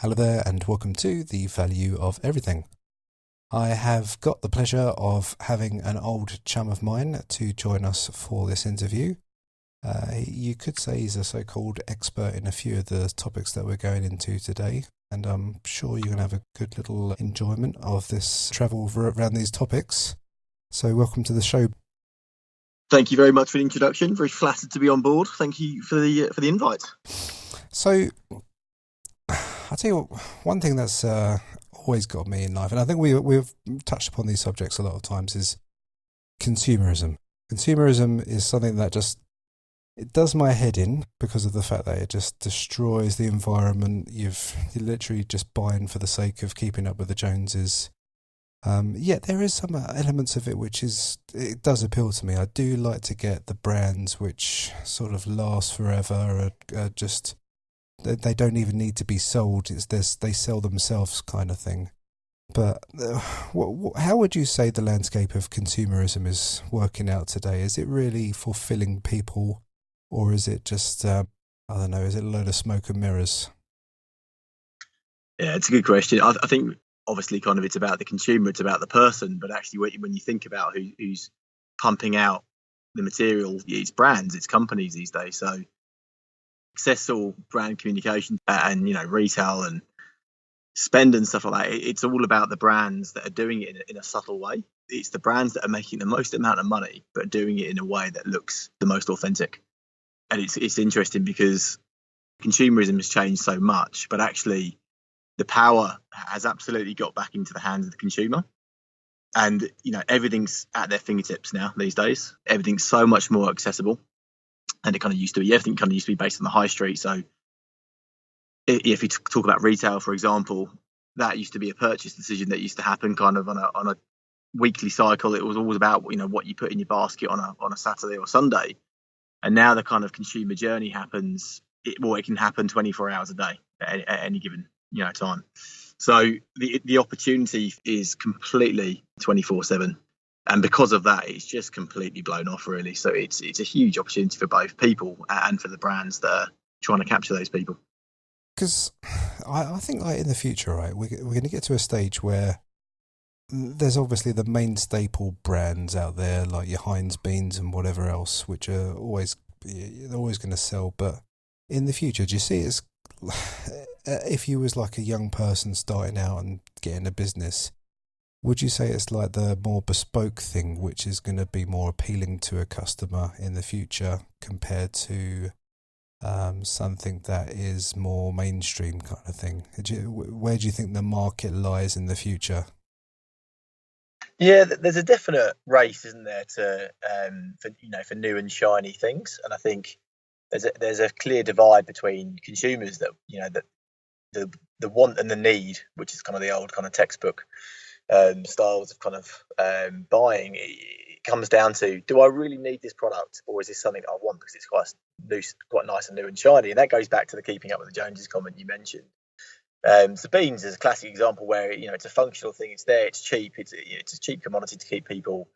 Hello there, and welcome to The Value of Everything. I have got the pleasure of having an old chum of mine to join us for this interview. You could say he's a so-called expert in a few of the topics that we're going into today, and I'm sure you're going to have a good little enjoyment of this travel around these topics. So welcome to the show. Thank you very much for the introduction. Very flattered to be on board. Thank you for the invite. So I'll tell you what, one thing that's always got me in life, and I think we've touched upon these subjects a lot of times, is consumerism. Consumerism is something that it does my head in because of the fact that it just destroys the environment. You're literally just buying for the sake of keeping up with the Joneses. Yet there is some elements of it it does appeal to me. I do like to get the brands which sort of last forever, are just... They don't even need to be sold. It's this, they sell themselves kind of thing. But how would you say the landscape of consumerism is working out today? Is it really fulfilling people, or is it just, I don't know, is it a load of smoke and mirrors? Yeah, it's a good question. I think obviously kind of it's about the consumer, it's about the person, but actually when you think about who's pumping out the material, it's brands, it's companies these days. So successful brand communication and retail and spend and stuff like that, it's all about the brands that are doing it in a subtle way. It's the brands that are making the most amount of money but doing it in a way that looks the most authentic. And it's interesting because consumerism has changed so much, but actually the power has absolutely got back into the hands of the consumer. And everything's at their fingertips now these days. Everything's so much more accessible. And it kind of used to be, everything kind of used to be based on the high street. So if you talk about retail, for example, that used to be a purchase decision that used to happen kind of on a weekly cycle. It was always about, what you put in your basket on a Saturday or Sunday. And now the kind of consumer journey happens, it can happen 24 hours a day at any given, time. So the opportunity is completely 24/7. And because of that, it's just completely blown off, really. So it's a huge opportunity for both people and for the brands that are trying to capture those people. Because I think in the future, right, we're going to get to a stage where there's obviously the main staple brands out there, like your Heinz beans and whatever else, which are always going to sell. But in the future, do you see it's if you was like a young person starting out and getting a business, would you say it's like the more bespoke thing, which is going to be more appealing to a customer in the future compared to something that is more mainstream kind of thing? Where do you think the market lies in the future? Yeah, there's a definite race, isn't there, for new and shiny things, and I think there's a clear divide between consumers that that the want and the need, which is kind of the old kind of textbook styles of kind of buying. It comes down to, do I really need this product, or is this something I want because it's quite nice and new and shiny? And that goes back to the keeping up with the Joneses comment you mentioned. So beans is a classic example where it's a functional thing. It's there. It's cheap. It's a cheap commodity to keep people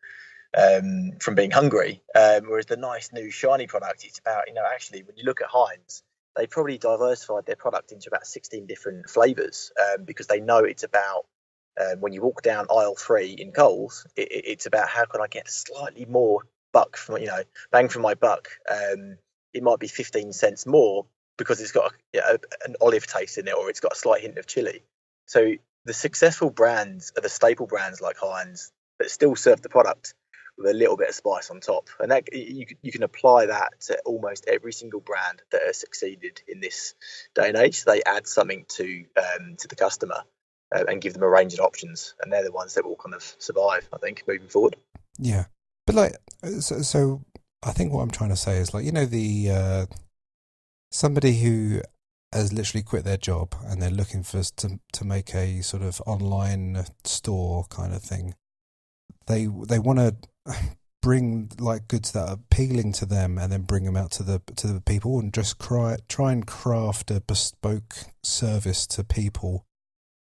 from being hungry. Whereas the nice new shiny product, it's about actually when you look at Heinz, they probably diversified their product into about 16 different flavors because they know it's about. When you walk down aisle 3 in Coles, it's about how can I get slightly more buck from bang for my buck. It might be 15 cents more because it's got an olive taste in it, or it's got a slight hint of chili. So the successful brands are the staple brands like Heinz that still serve the product with a little bit of spice on top, and that you can apply that to almost every single brand that has succeeded in this day and age. They add something to the customer. And give them a range of options, and they're the ones that will kind of survive, I think, moving forward. Yeah, but so I think what I'm trying to say is the somebody who has literally quit their job and they're looking to make a sort of online store kind of thing. They want to bring like goods that are appealing to them and then bring them out to the people and just try and craft a bespoke service to people.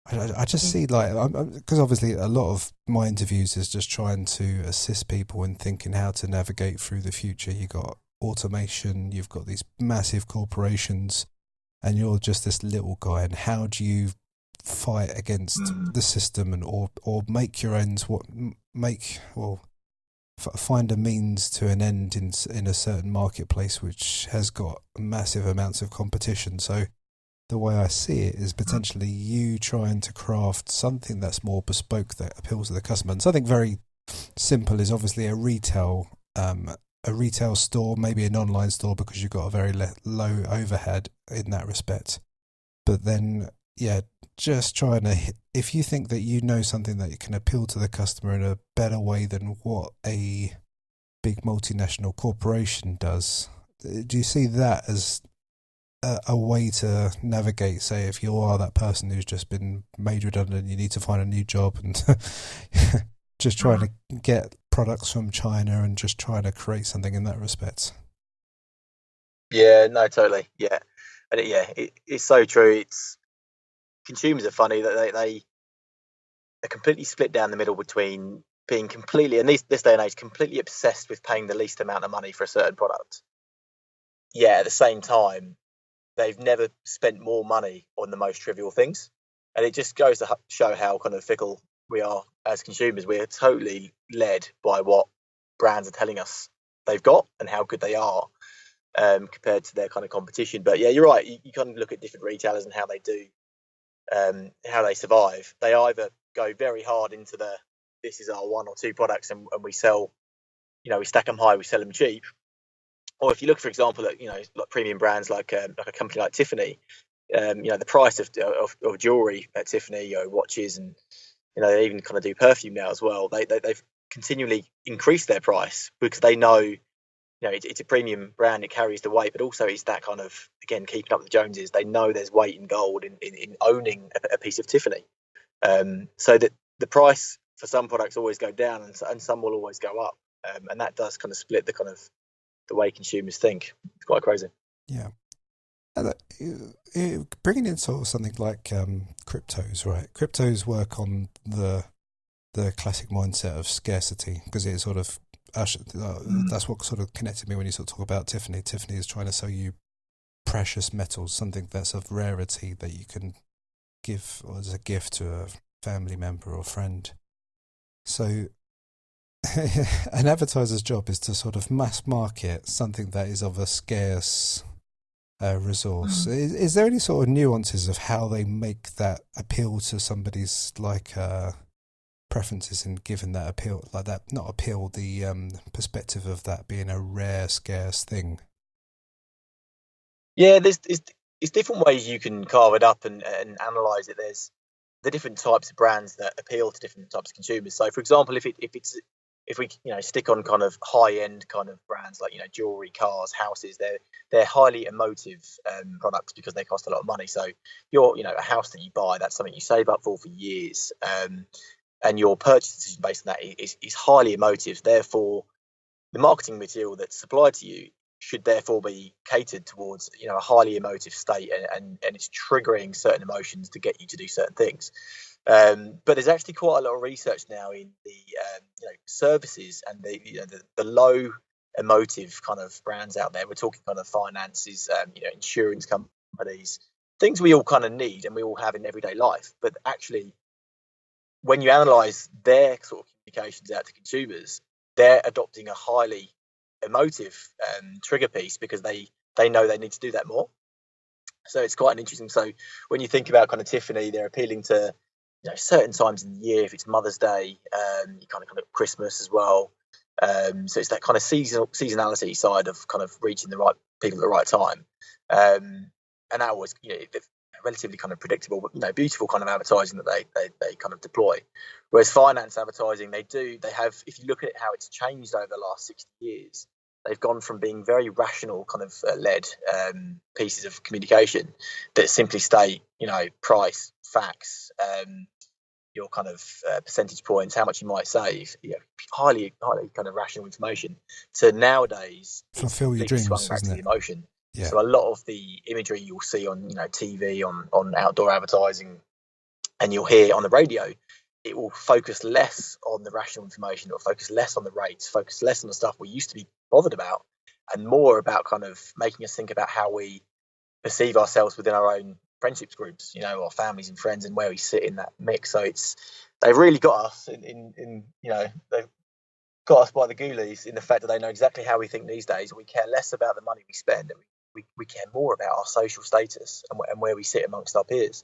I just see because obviously a lot of my interviews is just trying to assist people in thinking how to navigate through the future. You got automation, you've got these massive corporations, and you're just this little guy, and how do you fight against the system and or make your ends find a means to an end in a certain marketplace which has got massive amounts of competition. So the way I see it is potentially you trying to craft something that's more bespoke that appeals to the customer. And something very simple is obviously a retail store, maybe an online store, because you've got a very low overhead in that respect. But then, yeah, just trying to, if you think that you know something that can appeal to the customer in a better way than what a big multinational corporation does, do you see that as a way to navigate, say, if you are that person who's just been made redundant, you need to find a new job, and just trying to get products from China and just trying to create something in that respect? Yeah, no, totally. Yeah. And it's so true. Consumers are funny that they are completely split down the middle between being completely, and this day and age, completely obsessed with paying the least amount of money for a certain product. Yeah, at the same time, they've never spent more money on the most trivial things. And it just goes to show how kind of fickle we are as consumers. We're totally led by what brands are telling us they've got and how good they are, compared to their kind of competition. But yeah, you're right. You kind of look at different retailers and how they do, how they survive. They either go very hard into this is our one or two products, and we sell, we stack them high, we sell them cheap. Or if you look, for example, at like premium brands like a company like Tiffany, the price of jewelry at Tiffany, watches, and they even kind of do perfume now as well. They've continually increased their price because they know, it's a premium brand, it carries the weight, but also it's that kind of, again, keeping up with the Joneses. They know there's weight in gold in owning a piece of Tiffany. So that the price for some products always go down, and some will always go up, and that does kind of split the way consumers think. It's quite crazy. Yeah. Bringing in sort of something like cryptos, right? Cryptos work on the classic mindset of scarcity, because it sort of that's what sort of connected me when you sort of talk about Tiffany. Tiffany is trying to sell you precious metals, something that's of rarity that you can give as a gift to a family member or friend. So an advertiser's job is to sort of mass market something that is of a scarce resource. Is there any sort of nuances of how they make that appeal to somebody's preferences in giving that appeal, like that, not appeal, the perspective of that being a rare, scarce thing? Yeah, there's different ways you can carve it up and analyze it. There's the different types of brands that appeal to different types of consumers. So, for example, if we stick on kind of high end kind of brands like jewelry, cars, houses, they're highly emotive products because they cost a lot of money. So a house that you buy, that's something you save up for years, and your purchase decision based on that is highly emotive. Therefore, the marketing material that's supplied to you should therefore be catered towards a highly emotive state, and it's triggering certain emotions to get you to do certain things. But there's actually quite a lot of research now in the services and the low emotive kind of brands out there. We're talking kind of finances, insurance companies, things we all kind of need and we all have in everyday life. But actually, when you analyse their sort of communications out to consumers, they're adopting a highly emotive trigger piece because they know they need to do that more. So it's quite an interesting. So when you think about kind of Tiffany, they're appealing to certain times in the year. If it's Mother's Day, you kind of Christmas as well. So it's that kind of seasonality side of kind of reaching the right people at the right time, and that always relatively kind of predictable, but beautiful kind of advertising that they kind of deploy. Whereas finance advertising, they have, if you look at how it's changed over the last 60 years, they've gone from being very rational kind of led pieces of communication that simply state price, facts, your kind of percentage points, how much you might save, highly kind of rational information, to nowadays fulfill your dreams, swung back to isn't the it? emotion. Yeah. So a lot of the imagery you'll see on TV, on outdoor advertising, and you'll hear on the radio, it will focus less on the rational information. It will focus less on the rates, focus less on the stuff we used to be bothered about, and more about kind of making us think about how we perceive ourselves within our own friendships groups, our families and friends, and where we sit in that mix. So they've really got us in they've got us by the ghoulies in the fact that they know exactly how we think these days. We care less about the money we spend, and we care more about our social status and where we sit amongst our peers.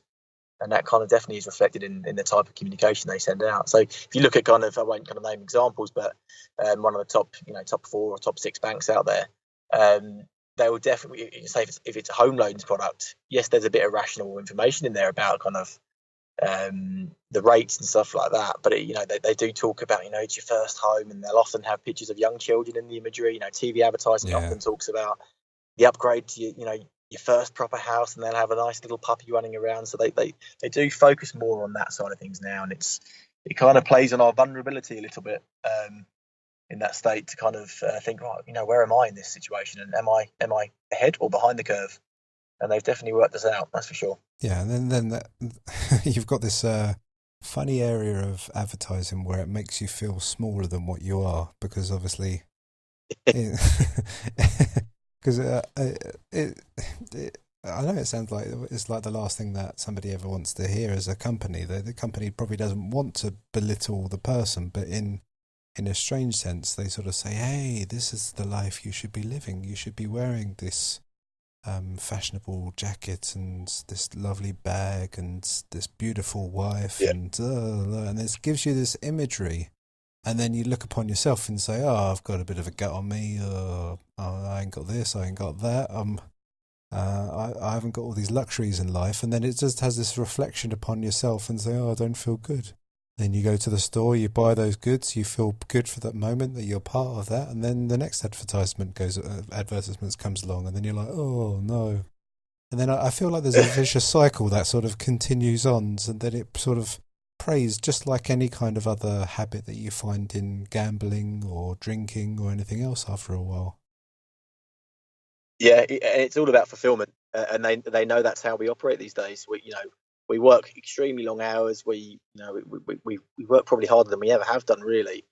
And that kind of definitely is reflected in the type of communication they send out. So if you look at I won't kind of name examples, but one of the top 4 or top 6 banks out there, they will definitely say if it's a home loans product, yes, there's a bit of rational information in there about kind of the rates and stuff like that. But they do talk about it's your first home, and they'll often have pictures of young children in the imagery. TV advertising often talks about the upgrade to your first proper house, and they'll have a nice little puppy running around. So they do focus more on that side of things now, and it kind of plays on our vulnerability a little bit in that state to kind of think, right, where am I in this situation, and am I ahead or behind the curve? And they've definitely worked this out, that's for sure. Yeah, and then you've got this funny area of advertising where it makes you feel smaller than what you are, because obviously, because I know it sounds like it's like the last thing that somebody ever wants to hear as a company. The company probably doesn't want to belittle the person, but in a strange sense, they sort of say, "Hey, this is the life you should be living. You should be wearing this fashionable jacket and this lovely bag and this beautiful wife," and this gives you this imagery, and then you look upon yourself and say, "Oh, I've got a bit of a gut on me. Oh, I ain't got this. I ain't got that. I haven't got all these luxuries in life." And then it just has this reflection upon yourself and say, "Oh, I don't feel good." Then you go to the store, you buy those goods, you feel good for that moment that you're part of that, and then the next advertisement comes along, and then you're like, "Oh no!" And then I feel like there's a vicious cycle that sort of continues on, and then it sort of preys, just like any kind of other habit that you find in gambling or drinking or anything else after a while. Yeah, it's all about fulfillment, and they know that's how we operate these days. We work extremely long hours. We work probably harder than we ever have done, really,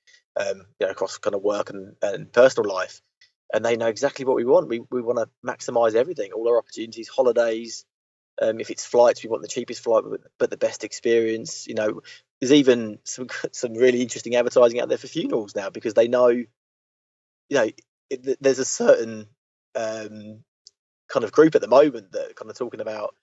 across kind of work and personal life. And they know exactly what we want. We want to maximise everything, all our opportunities, holidays. If it's flights, we want the cheapest flight, but the best experience. There's even some really interesting advertising out there for funerals now, because they know, there's a certain kind of group at the moment that are kind of talking about,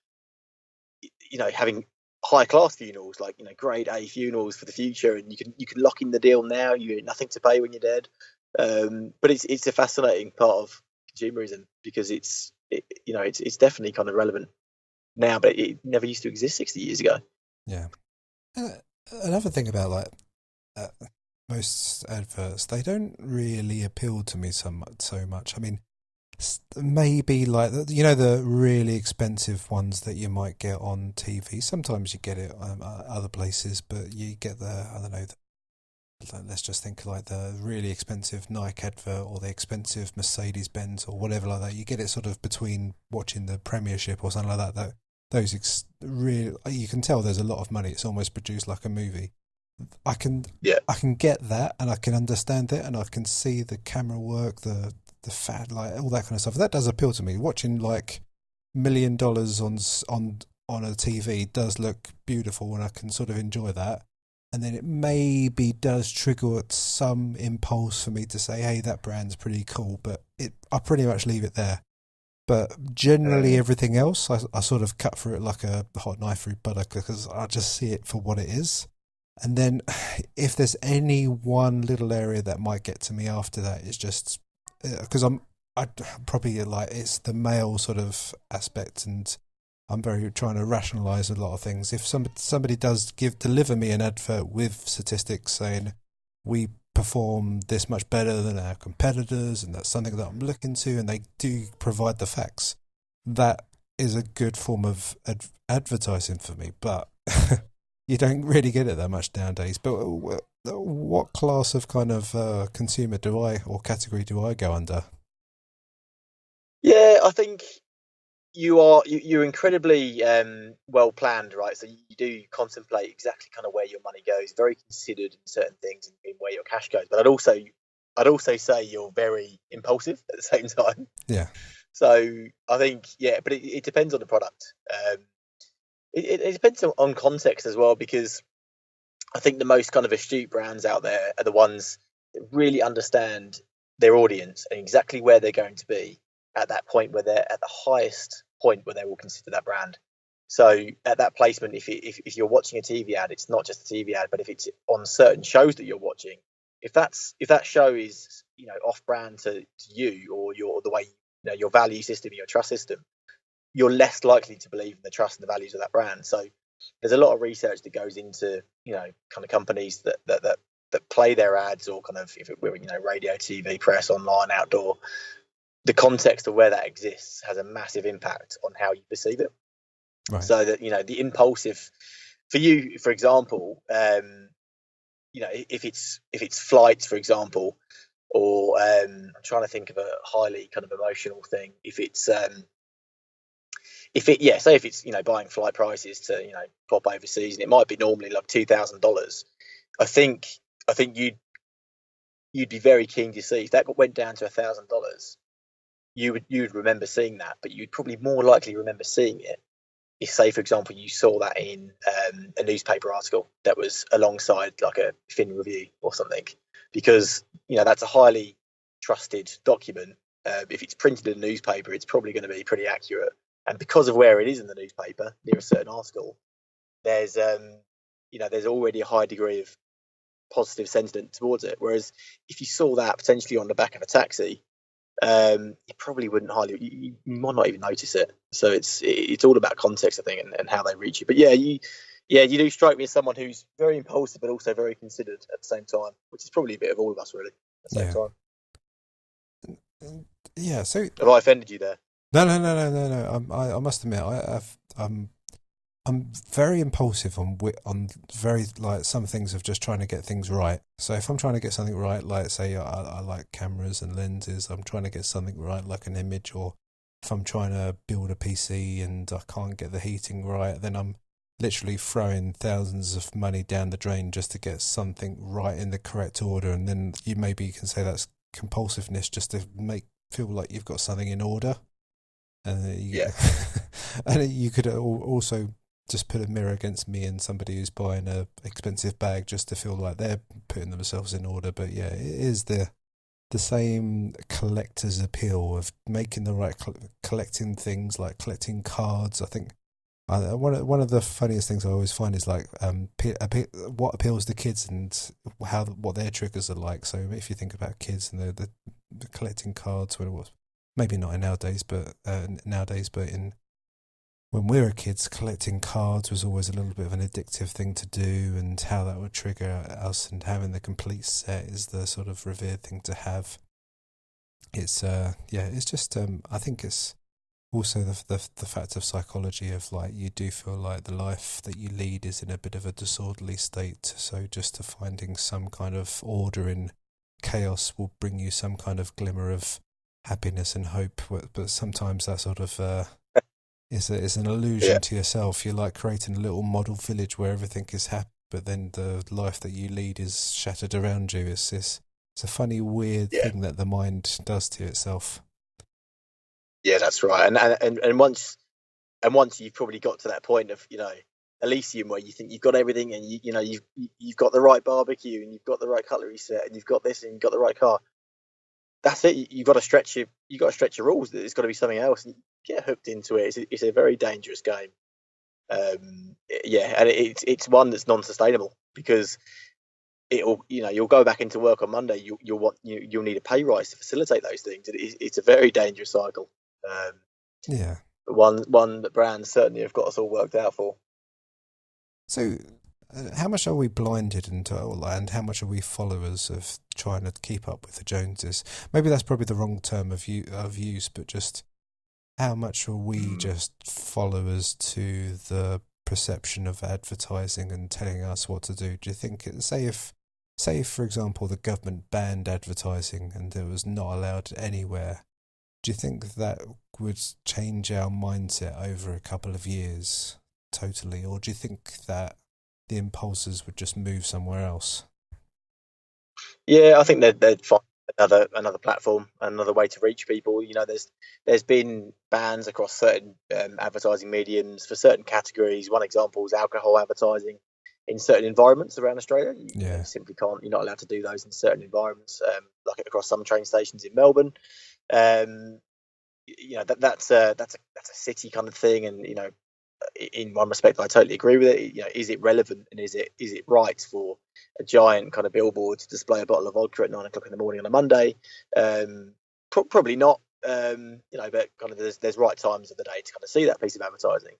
having high class funerals, like grade A funerals for the future, and you can lock in the deal now. You have nothing to pay when you're dead. But it's a fascinating part of consumerism, because it's definitely kind of relevant now, but it never used to exist 60 years ago. Yeah. Another thing about uh, most adverts, they don't really appeal to me so much. I mean, maybe like the really expensive ones that you might get on TV. Sometimes you get it other places, but you get I don't know. Let's just think like the really expensive Nike advert or the expensive Mercedes Benz or whatever like that. You get it sort of between watching the Premiership or something like that. Really, you can tell there's a lot of money. It's almost produced like a movie. I can get that, and I can understand it, and I can see the camera work, the fat, like all that kind of stuff. That does appeal to me. Watching like $1 million on a TV does look beautiful, and I can sort of enjoy that. And then it maybe does trigger some impulse for me to say, "Hey, that brand's pretty cool," but I pretty much leave it there. But generally, everything else, I sort of cut through it like a hot knife through butter, because I just see it for what it is. And then if there's any one little area that might get to me after that, it's just because I probably like it's the male sort of aspect, and I'm very trying to rationalize a lot of things. If somebody does deliver me an advert with statistics saying we perform this much better than our competitors, and that's something that I'm looking to, and they do provide the facts, that is a good form of advertising for me. But you don't really get it that much nowadays. But what class of kind of consumer or category do I go under? Yeah, I think you're incredibly well planned, right? So you do contemplate exactly kind of where your money goes, very considered in certain things, and where your cash goes. But I'd also say you're very impulsive at the same time. Yeah. So I think, yeah, but it depends on the product. It depends on context as well, because I think the most kind of astute brands out there are the ones that really understand their audience and exactly where they're going to be at that point where they're at the highest point where they will consider that brand. So at that placement, if you're watching a TV ad, it's not just a TV ad, but if it's on certain shows that you're watching, if that show is off brand to you, or your the way your value system, your trust system, you're less likely to believe in the trust and the values of that brand. So there's a lot of research that goes into kind of companies that play their ads, or kind of, if it were radio, TV, press, online, outdoor. The context of where that exists has a massive impact on how you perceive it. Right. So that the impulsive for you, for example, if it's flights, for example, or I'm trying to think of a highly kind of emotional thing. Say if it's buying flight prices to pop overseas, and it might be normally like $2,000. I think you'd be very keen to see if that went down to $1,000. You would remember seeing that, but you'd probably more likely remember seeing it if, say, for example, you saw that in a newspaper article that was alongside like a Fin review or something, because that's a highly trusted document. If it's printed in a newspaper, it's probably going to be pretty accurate. And because of where it is in the newspaper, near a certain article, there's already a high degree of positive sentiment towards it. Whereas if you saw that potentially on the back of a taxi, you probably wouldn't you might not even notice it. So it's all about context, I think, and how they reach you. But you do strike me as someone who's very impulsive, but also very considered at the same time, which is probably a bit of all of us, really, at the same Yeah. time. Yeah. So Have I offended you there? no. I must admit, I'm very impulsive on very, like, some things of just trying to get things right. So if I'm trying to get something right, like, say I like cameras and lenses, I'm trying to get something right, like an image, or if I'm trying to build a PC and I can't get the heating right, then I'm literally throwing thousands of money down the drain just to get something right in the correct order. And then you can say that's compulsiveness, just to feel like you've got something in order. And Yeah, and you could also just put a mirror against me and somebody who's buying a expensive bag just to feel like they're putting themselves in order. But yeah, it is the same collector's appeal of making the right collecting things, like collecting cards. I think one of the funniest things I always find is like what appeals to kids and what their triggers are like. So if you think about kids and the collecting cards, when it was maybe not in nowadays, but in when we were kids, collecting cards was always a little bit of an addictive thing to do, and how that would trigger us, and having the complete set is the sort of revered thing to have. It's just I think it's also the fact of psychology of, like, you do feel like the life that you lead is in a bit of a disorderly state, so just to finding some kind of order in chaos will bring you some kind of glimmer of happiness and hope, but sometimes that sort of it's an illusion yeah, to yourself. You're like creating a little model village where everything is happy, but then the life that you lead is shattered around you. It's a funny, weird yeah, thing that the mind does to itself. yeah. That's right. And once you've probably got to that point of Elysium, where you think you've got everything, and you've got the right barbecue, and you've got the right cutlery set, and you've got this, and you've got the right car. That's it. You've got to stretch your rules. It's got to be something else, and you get hooked into it. It's a very dangerous game. Yeah, and it's one that's non-sustainable, because you'll go back into work on Monday. You'll need a pay rise to facilitate those things. It's a very dangerous cycle. Um, Yeah. one that brands certainly have got us all worked out for. So, how much are we blinded into all that, and how much are we followers of trying to keep up with the Joneses? Maybe that's probably the wrong term of use, but just how much are we Mm. just followers to the perception of advertising and telling us what to do? Do you think, say if, for example, the government banned advertising and it was not allowed anywhere, do you think that would change our mindset over a couple of years totally, or do you think that the impulses would just move somewhere else? Yeah, I think they'd find another platform, another way to reach people. There's been bans across certain advertising mediums for certain categories. One example is alcohol advertising in certain environments around Australia. You Yeah. simply can't. You're not allowed to do those in certain environments, like across some train stations in Melbourne. Um, that's a city kind of thing, and in one respect, I totally agree with it. Is it relevant, and is it right for a giant kind of billboard to display a bottle of vodka at 9 o'clock in the morning on a Monday? Probably not. But kind of there's right times of the day to kind of see that piece of advertising.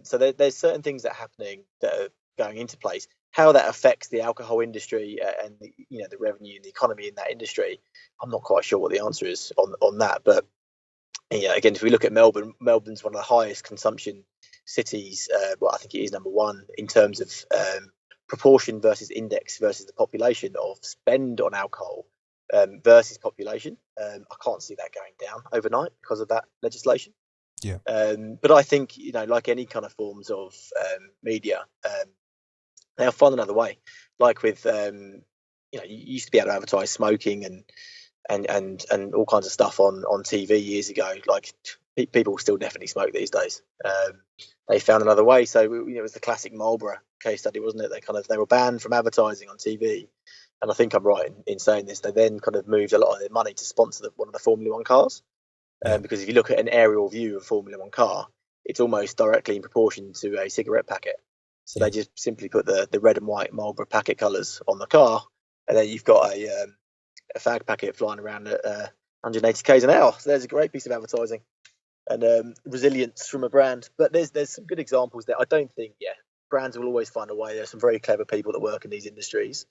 So there's certain things that are happening that are going into place. How that affects the alcohol industry and the revenue and the economy in that industry, I'm not quite sure what the answer is on that. But again, if we look at Melbourne, Melbourne's one of the highest consumption cities. Well, I think it is number one in terms of proportion versus index versus the population of spend on alcohol versus population. I can't see that going down overnight because of that legislation. Yeah. But I think, like any kind of forms of media, they'll find another way. Like with, you used to be able to advertise smoking and all kinds of stuff on TV years ago. Like people still definitely smoke these days. They found another way. So it was the classic Marlboro case study, wasn't it? They were banned from advertising on TV, and I think I'm right in saying this. They then kind of moved a lot of their money to sponsor one of the Formula One cars. Yeah. Because if you look at an aerial view of a Formula One car, it's almost directly in proportion to a cigarette packet. So Yeah. they just simply put the red and white Marlboro packet colours on the car, and then you've got a fag packet flying around at 180 k's an hour. So there's a great piece of advertising and resilience from a brand. But there's some good examples there. I don't think, brands will always find a way. There's some very clever people that work in these industries.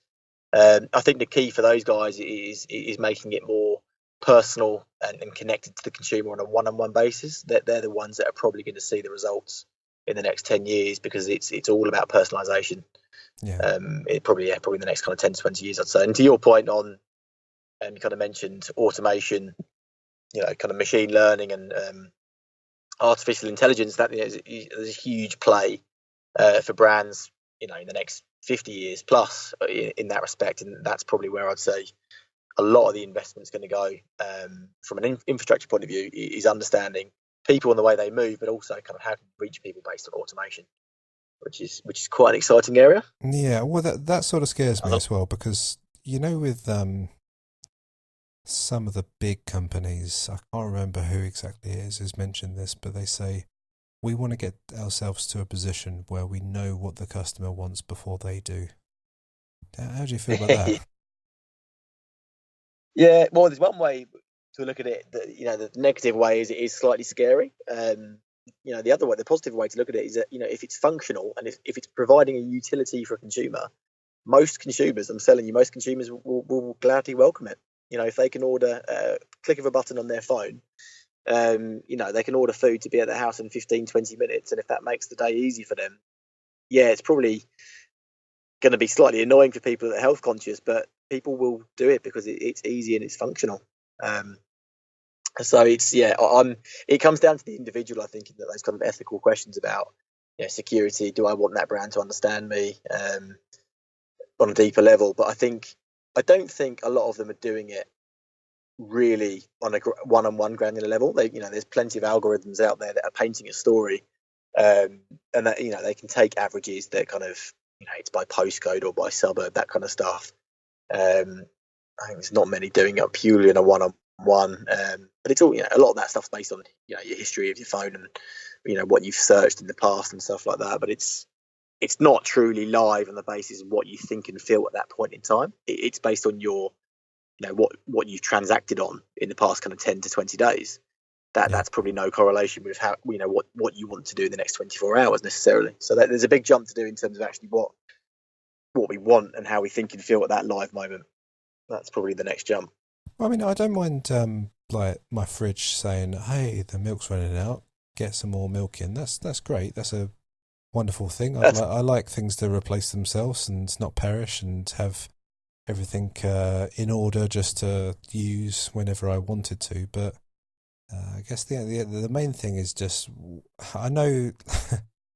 I think the key for those guys is making it more personal and connected to the consumer on a one-on-one basis. That they're the ones that are probably going to see the results in the next 10 years because it's all about personalization. Yeah. Probably the next kind of 10 to 20 years, I'd say. And to your point on, and you kind of mentioned automation, kind of machine learning and artificial intelligence, that there's a huge play for brands, in the next 50 years plus in that respect. And that's probably where I'd say a lot of the investment's going to go from an infrastructure point of view is understanding people and the way they move, but also kind of how to reach people based on automation, which is quite an exciting area. Yeah. Well, that sort of scares me as well because with some of the big companies, I can't remember who exactly it is who's mentioned this, but they say we want to get ourselves to a position where we know what the customer wants before they do. How do you feel about that? Yeah, well, there's one way to look at it. The negative way is it is slightly scary. The other way, the positive way to look at it is that if it's functional and if it's providing a utility for a consumer, most consumers, I'm telling you, most consumers will gladly welcome it. If they can order a click of a button on their phone, they can order food to be at their house in 15, 20 minutes, and if that makes the day easy for them, it's probably going to be slightly annoying for people that are health conscious, but people will do it because it's easy and it's functional. So it comes down to the individual, I think, in those kind of ethical questions about security. Do I want that brand to understand me on a deeper level? But I don't think a lot of them are doing it really on a one-on-one granular level. There's plenty of algorithms out there that are painting a story, and that they can take averages that kind of it's by postcode or by suburb, that kind of stuff. I think there's not many doing it purely in a one-on-one, but it's all a lot of that stuff's based on your history of your phone and what you've searched in the past and stuff like that. But it's not truly live on the basis of what you think and feel at that point in time. It's based on your what you've transacted on in the past kind of 10 to 20 days. That's probably no correlation with how what you want to do in the next 24 hours necessarily. So there's a big jump to do in terms of actually what we want and how we think and feel at that live moment. That's probably the next jump. Well, I mean, I don't mind like my fridge saying, "Hey, the milk's running out. Get some more milk in." That's great. That's a wonderful thing. I like things to replace themselves and not perish and have everything in order just to use whenever I wanted to. But I guess the main thing is just, I know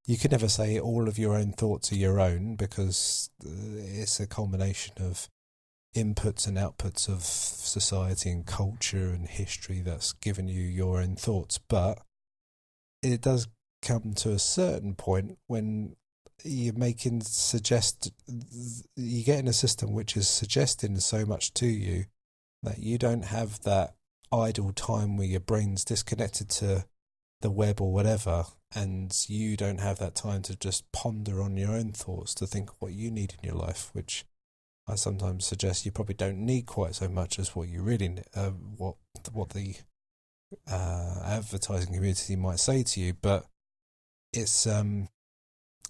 you could never say all of your own thoughts are your own because it's a culmination of inputs and outputs of society and culture and history that's given you your own thoughts. But it does come to a certain point when you're you get in a system which is suggesting so much to you that you don't have that idle time where your brain's disconnected to the web or whatever, and you don't have that time to just ponder on your own thoughts, to think what you need in your life, which I sometimes suggest you probably don't need quite so much as what you really what the advertising community might say to you. But it's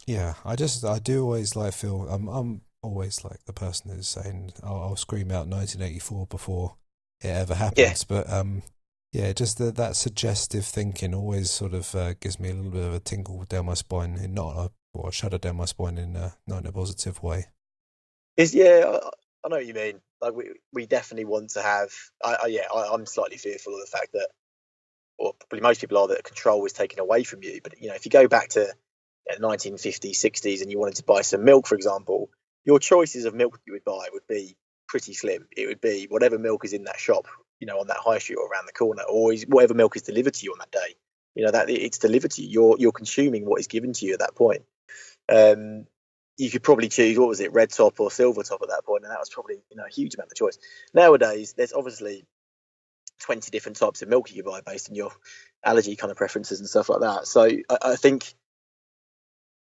yeah, I do always like feel I'm always like the person who's saying I'll scream out 1984 before it ever Yeah. happens. But yeah, just that suggestive thinking always sort of gives me a little bit of a tingle down my spine, in not a or a shudder down my spine in not in a positive way. I know what you mean. Like we definitely want to have. I'm slightly fearful of the fact that, or probably most people are, that control is taken away from you. But if you go back to 1950s, 60s, and you wanted to buy some milk, for example, your choices of milk you would buy would be pretty slim. It would be whatever milk is in that shop, on that high street or around the corner, or whatever milk is delivered to you on that day. That it's delivered to you. You're consuming what is given to you at that point. You could probably choose, what was it, red top or silver top at that point, and that was probably a huge amount of choice. Nowadays, there's obviously 20 different types of milk you can buy based on your allergy kind of preferences and stuff like that. So I think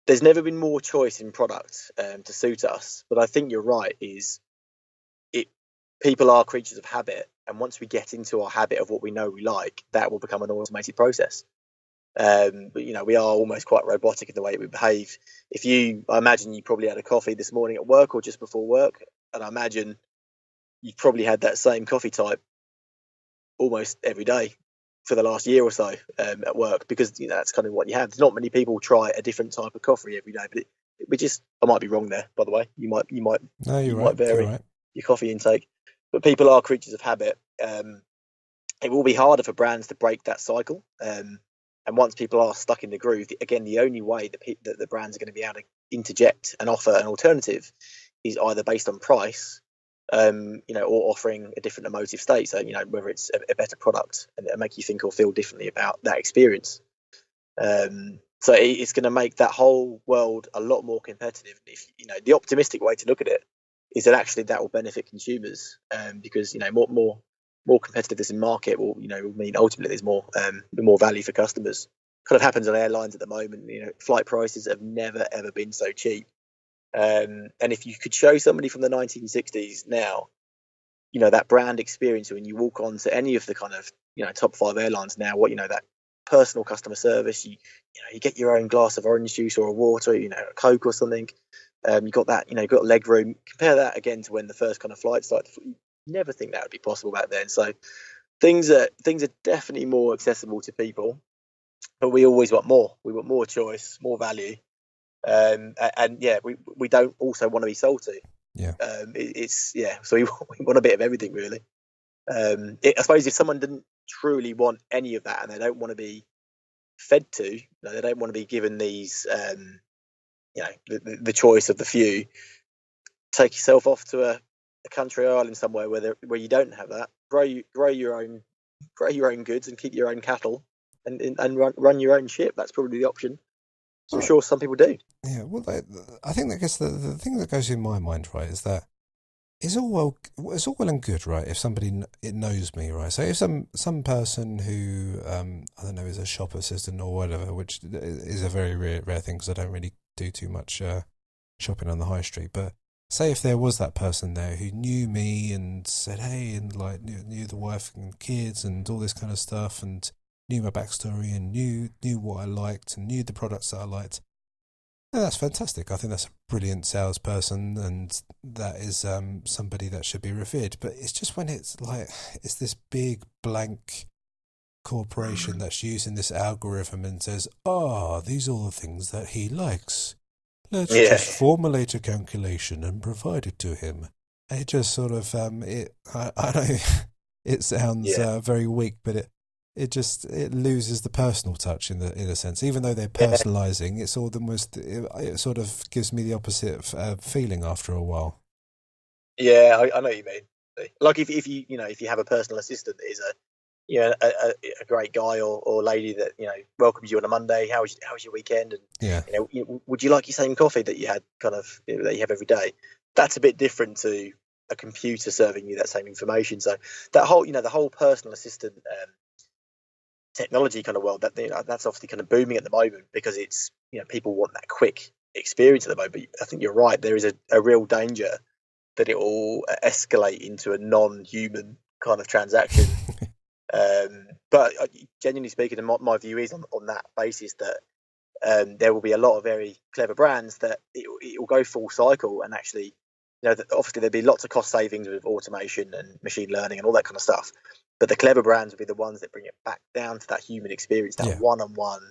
there's never been more choice in product to suit us. But I think you're right. People are creatures of habit, and once we get into our habit of what we know we like, that will become an automated process. But we are almost quite robotic in the way we behave. I imagine you probably had a coffee this morning at work or just before work, and I imagine you probably had that same coffee type almost every day for the last year or so at work, because that's kind of what you have. There's not many people try a different type of coffee every day, but I might be wrong there, by the way. You might No, you're you right. might vary You're right. your coffee intake, but people are creatures of habit. It will be harder for brands to break that cycle. And once people are stuck in the groove, again, the only way that the brands are going to be able to interject and offer an alternative is either based on price, or offering a different emotive state. So, whether it's a better product and make you think or feel differently about that experience. So it's going to make that whole world a lot more competitive. If the optimistic way to look at it is that actually that will benefit consumers, because more competitiveness in market will mean ultimately there's more value for customers. Kind of happens on airlines at the moment. Flight prices have never ever been so cheap. And if you could show somebody from the 1960s now, that brand experience when you walk on to any of the kind of top 5 airlines now, that personal customer service, you get your own glass of orange juice or a water, a Coke or something. You got that, you got leg room. Compare that again to when the first kind of flights started. You never think that would be possible back then. So things are definitely more accessible to people, but we always want more. We want more choice, more value, and yeah, we don't also want to be sold to. Yeah. So we want a bit of everything, really. I suppose if someone didn't truly want any of that and they don't want to be fed to, they don't want to be given these, the choice of the few, take yourself off to a country island somewhere where you don't have that. Grow your own goods and keep your own cattle and run your own ship. That's probably the option. So I'm sure some people do. Yeah, well, I think that guess the thing that goes in my mind, right, is that it's all well and good, right? If somebody it knows me, right? So if some person who I don't know, is a shop assistant or whatever, which is a very rare thing because I don't really do too much shopping on the high street, but say if there was that person there who knew me and said hey, and like knew the wife and kids and all this kind of stuff, and knew my backstory and knew what I liked and knew the products that I liked. Yeah, that's fantastic. I think that's a brilliant salesperson, and that is somebody that should be revered. But it's just when it's like it's this big blank corporation that's using this algorithm and says, these are the things that he likes. Let's just formulate a calculation and provide it to him. It just sort of I know it sounds very weak, but it loses the personal touch in a sense. Even though they're personalising, it's all the most. It sort of gives me the opposite feeling after a while. Yeah, I know what you mean. Like if if you have a personal assistant that is a great guy or lady that welcomes you on a Monday. How was your weekend? And Yeah, would you like your same coffee that you had that you have every day? That's a bit different to a computer serving you that same information. So that whole the whole personal assistant technology kind of world that's obviously kind of booming at the moment because it's people want that quick experience at the moment. But I think you're right. There is a real danger that it will escalate into a non-human kind of transaction. But genuinely speaking, my view is on that basis that there will be a lot of very clever brands that it will go full cycle and actually, obviously there'll be lots of cost savings with automation and machine learning and all that kind of stuff. But the clever brands will be the ones that bring it back down to that human experience, that yeah, one-on-one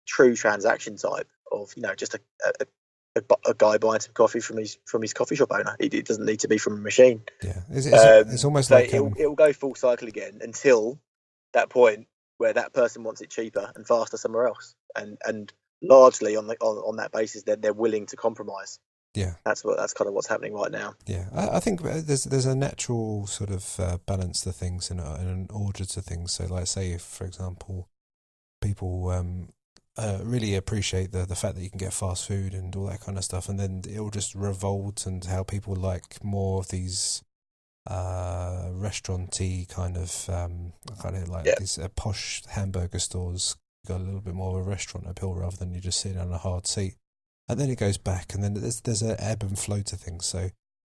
true transaction type of, just a guy buying some coffee from his coffee shop owner. It doesn't need to be from a machine. yeah. It's almost So like it'll go full cycle again until that point where that person wants it cheaper and faster somewhere else, and largely on that basis, they're willing to compromise. yeah. That's kind of what's happening right now. Yeah, I think there's a natural sort of balance to things and an order to things. So, like, say, if, for example, people really appreciate the fact that you can get fast food and all that kind of stuff, and then it'll just revolt and how people like more of these restauranty kind of like Yeah, these posh hamburger stores. Got a little bit more of a restaurant appeal rather than you just sitting on a hard seat. And then it goes back, and then there's an ebb and flow to things. So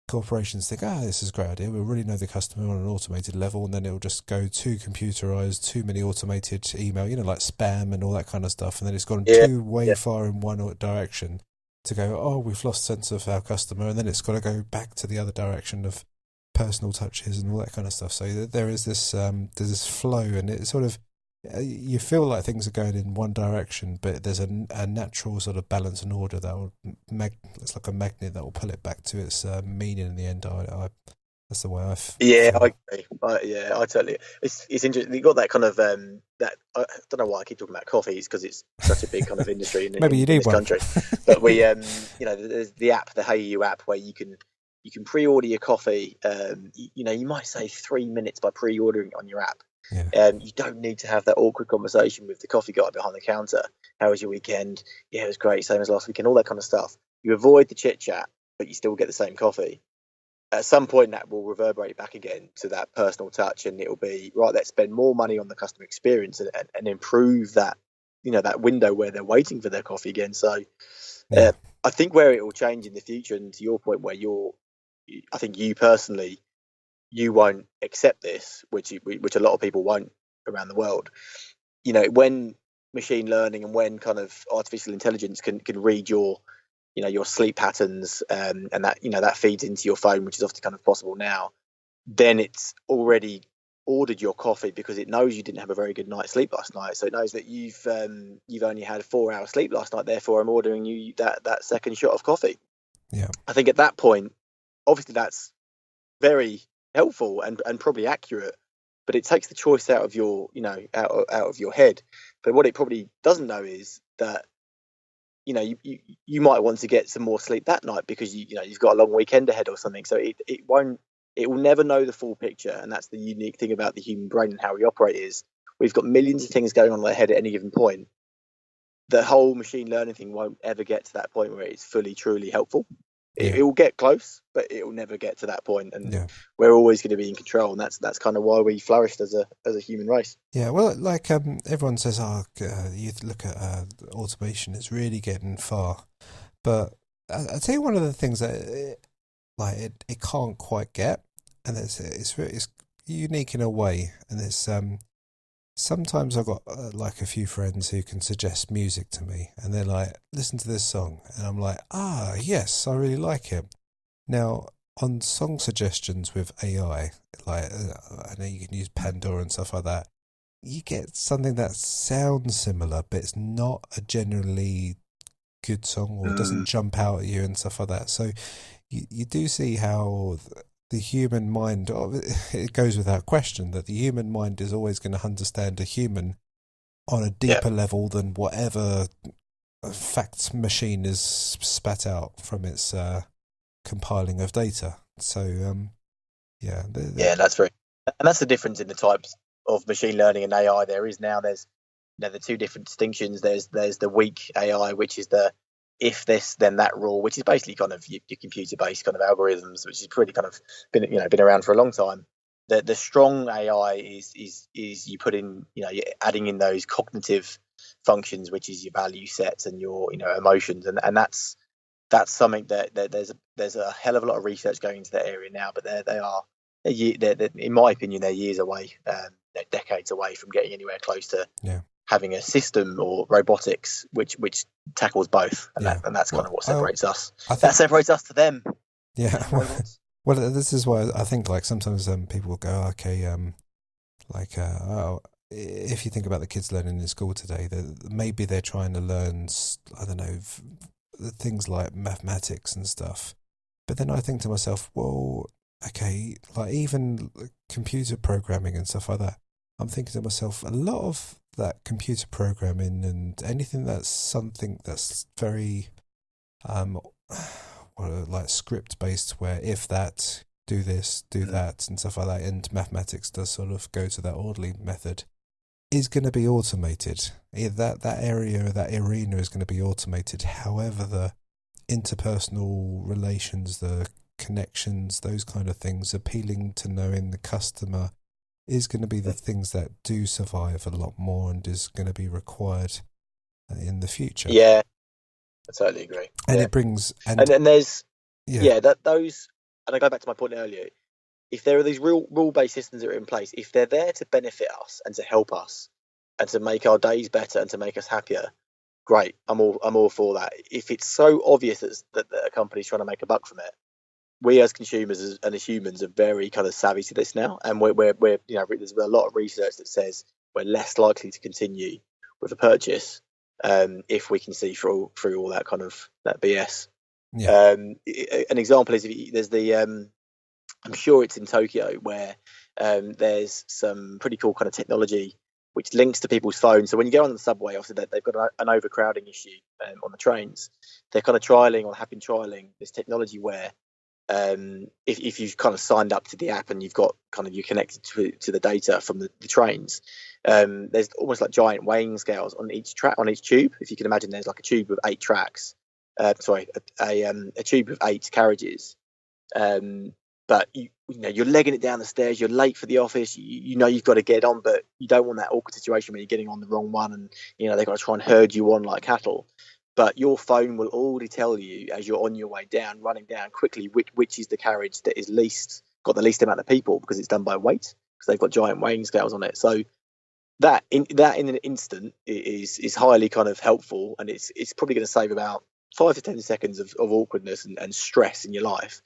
corporations think, this is a great idea. We'll really know the customer on an automated level, and then it'll just go too computerized, too many automated email, like spam and all that kind of stuff. And then it's gone yeah, too way yeah, far in one direction to go, we've lost sense of our customer, and then it's got to go back to the other direction of personal touches and all that kind of stuff. So there is this there's this flow, and it sort of you feel like things are going in one direction, but there's a natural sort of balance and order that will it's like a magnet that will pull it back to its meaning in the end. That's the way yeah. I feel. agree. Yeah, I totally. It's interesting. You got that kind of that. I don't know why I keep talking about coffees because it's such a big kind of industry in, Maybe in, you in need this one. country. But there's the app, the Hey You app, where you can pre-order your coffee. You might save 3 minutes by pre-ordering on your app. Yeah, You don't need to have that awkward conversation with the coffee guy behind the counter. How was your weekend? Yeah, it was great, same as last weekend. All that kind of stuff. You avoid the chit chat, but you still get the same coffee. At some point, that will reverberate back again to that personal touch, and it'll be right. Let's spend more money on the customer experience and improve that. That window where they're waiting for their coffee again. So, yeah, I think where it will change in the future, and to your point, where I think you personally you won't accept this, which a lot of people won't around the world. When machine learning and when kind of artificial intelligence can read your sleep patterns, and that feeds into your phone, which is often kind of possible now. Then it's already ordered your coffee because it knows you didn't have a very good night's sleep last night, so it knows that you've only had 4 hours sleep last night. Therefore, I'm ordering you that second shot of coffee. yeah, I think at that point, obviously, that's very helpful and probably accurate, but it takes the choice out of your out of your head. But what it probably doesn't know is that you might want to get some more sleep that night because you've got a long weekend ahead or something. So it will never know the full picture, and that's the unique thing about the human brain and how we operate is we've got millions of things going on in our head at any given point. The whole machine learning thing won't ever get to that point where it's fully truly helpful. yeah, It will get close, but it will never get to that point, and yeah. we're always going to be in control, and that's kind of why we flourished as a human race. Yeah, well, like everyone says, you look at automation; it's really getting far. But I tell you, one of the things that it can't quite get, and it's unique in a way, and it's sometimes I've got like a few friends who can suggest music to me, and they're like, "Listen to this song," and I'm like, yes, I really like it. Now, on song suggestions with AI, like I know you can use Pandora and stuff like that, you get something that sounds similar, but it's not a generally good song, or it doesn't Mm, jump out at you and stuff like that. So you do see how the human mind, it goes without question that the human mind is always going to understand a human on a yeah, deeper level than whatever fact machine is spat out from its compiling of data. So yeah, Yeah, that's very, and that's the difference in the types of machine learning and AI there is now. There's the two different distinctions. There's the weak AI, which is the if this then that rule, which is basically kind of your computer based kind of algorithms, which is pretty kind of been around for a long time. The strong AI is you put in, you're adding in those cognitive functions, which is your value sets and your emotions, and that's something that there's a hell of a lot of research going into that area now, but they are they're, in my opinion, they're years away, they're decades away from getting anywhere close to yeah, having a system or robotics which tackles both, and yeah. that's kind of what separates us. I That think separates us to them, yeah. the robots. Well, this is why I think like sometimes people will go, okay, like oh, if you think about the kids learning in school today, that maybe they're trying to learn, I don't know, things like mathematics and stuff. But then I think to myself, well, okay, like even computer programming and stuff like that. I'm thinking to myself, a lot of that computer programming and anything that's something that's very well, like script based, where if that, do this, do that, and stuff like that, and mathematics does sort of go to that orderly method, is going to be automated. That area, that arena is going to be automated. However, the interpersonal relations, the connections, those kind of things, appealing to knowing the customer, is going to be the things that do survive a lot more and is going to be required in the future. Yeah, I totally agree. And Yeah, it brings and there's yeah, that those, and I go back to my point earlier. If there are these rule based systems that are in place, if they're there to benefit us and to help us and to make our days better and to make us happier, great. I'm all for that. If it's so obvious that a company's trying to make a buck from it, we as consumers and as humans are very kind of savvy to this now, and we're there's a lot of research that says we're less likely to continue with a purchase if we can see through all that kind of that BS. yeah, An example is there's the I'm sure it's in Tokyo where there's some pretty cool kind of technology which links to people's phones. So when you go on the subway, obviously they've got an overcrowding issue on the trains. They're kind of trialing or have been trialing this technology where if you've kind of signed up to the app and you've got kind of you're connected to the data from the trains, there's almost like giant weighing scales on each track, on each tube. If you can imagine, there's like a tube with 8 tracks. A tube with 8 carriages. But you're legging it down the stairs. You're late for the office. You've got to get on, but you don't want that awkward situation where you're getting on the wrong one, and they've got to try and herd you on like cattle. But your phone will already tell you as you're on your way down, running down quickly, which is the carriage that is got the least amount of people, because it's done by weight, because they've got giant weighing scales on it. So that in an instant is highly kind of helpful, and it's probably going to save about 5 to 10 seconds of awkwardness and stress in your life.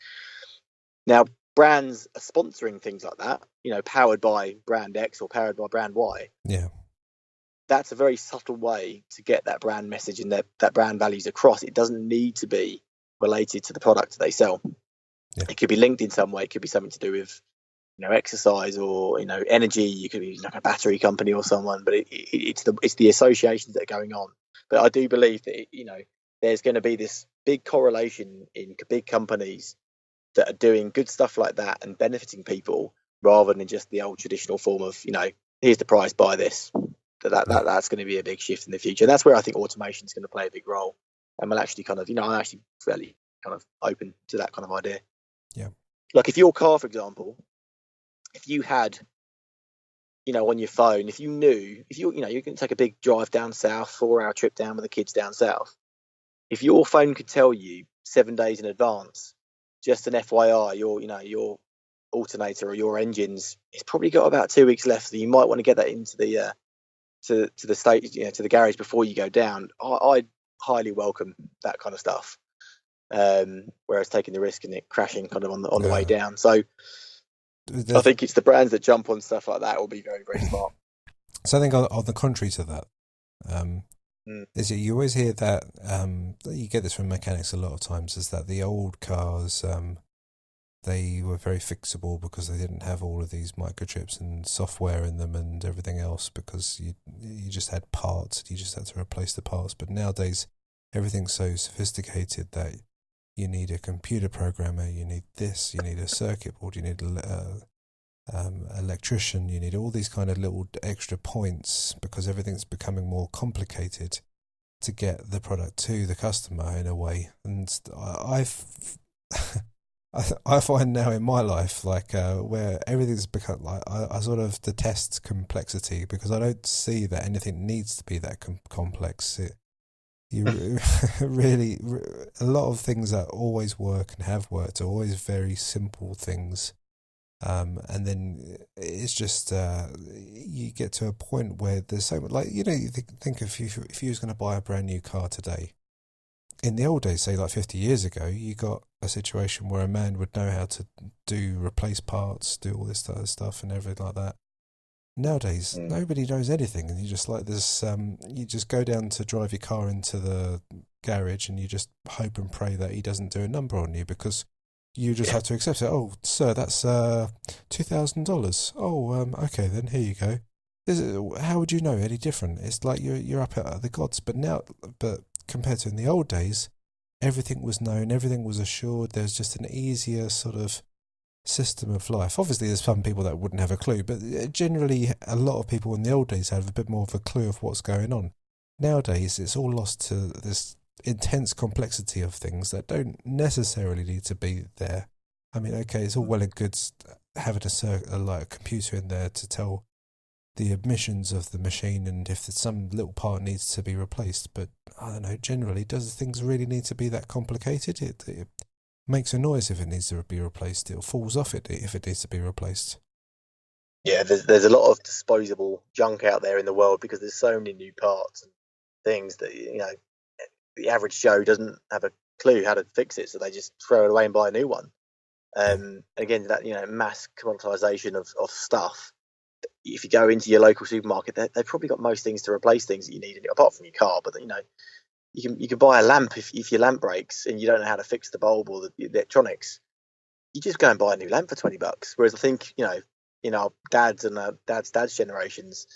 Now, brands are sponsoring things like that, powered by brand X or powered by brand Y. yeah. That's a very subtle way to get that brand message and that brand values across. It doesn't need to be related to the product they sell. Yeah. It could be linked in some way. It could be something to do with exercise or energy. You could be like a battery company or someone, but it's the associations that are going on. But I do believe that there's going to be this big correlation in big companies that are doing good stuff like that and benefiting people, rather than just the old traditional form of here's the price, buy this. That's going to be a big shift in the future, and that's where I think automation is going to play a big role. And we'll actually kind of I'm actually fairly kind of open to that kind of idea. Yeah. Like if your car, for example, if you had on your phone, if you knew if you can take a big drive down south, 4-hour trip down with the kids down south, if your phone could tell you 7 days in advance, just an FYI, your alternator or your engines, it's probably got about 2 weeks left, so you might want to get that into the to the state, to the garage before you go down. I highly welcome that kind of stuff. Whereas taking the risk and it crashing kind of on the way down. So I think it's the brands that jump on stuff like that will be very, very smart. So I think on the contrary to that, is that you always hear that you get this from mechanics a lot of times, is that the old cars they were very fixable because they didn't have all of these microchips and software in them and everything else, because you just had parts, you just had to replace the parts. But nowadays everything's so sophisticated that you need a computer programmer, you need this, you need a circuit board, you need electrician, you need all these kind of little extra points because everything's becoming more complicated to get the product to the customer in a way. And I find now in my life, like where everything's become like, I sort of detest complexity because I don't see that anything needs to be that complex. You really, a lot of things that always work and have worked are always very simple things. And then it's just you get to a point where there's so much, like, you know, you think if you was going to buy a brand new car today, in the old days, say like 50 years ago, you got a situation where a man would know how to replace parts, do all this other stuff and everything like that. Nowadays, nobody knows anything, and you just like this. You just go down to drive your car into the garage, and you just hope and pray that he doesn't do a number on you because you just have to accept it. Oh, sir, that's $2,000. Oh, okay, then here you go. How would you know any different? It's like you're up at the gods. But compared to in the old days, everything was known, everything was assured. There's just an easier sort of system of life. Obviously, there's some people that wouldn't have a clue, but generally, a lot of people in the old days have a bit more of a clue of what's going on. Nowadays, it's all lost to this intense complexity of things that don't necessarily need to be there. I mean, okay, it's all well and good having like a computer in there to tell the emissions of the machine and if some little part needs to be replaced, but I don't know, generally, does things really need to be that complicated? It makes a noise if it needs to be replaced. It falls off it if it needs to be replaced. Yeah, there's a lot of disposable junk out there in the world because there's so many new parts and things that, you know, the average Joe doesn't have a clue how to fix it, so they just throw it away and buy a new one. Again, that, you know, mass commoditization of stuff. If you go into your local supermarket, they've probably got most things to replace things that you need, apart from your car. But, you know, you can buy a lamp if your lamp breaks and you don't know how to fix the bulb or the electronics. You just go and buy a new lamp for $20. Whereas I think, you know, dads and dad's generations,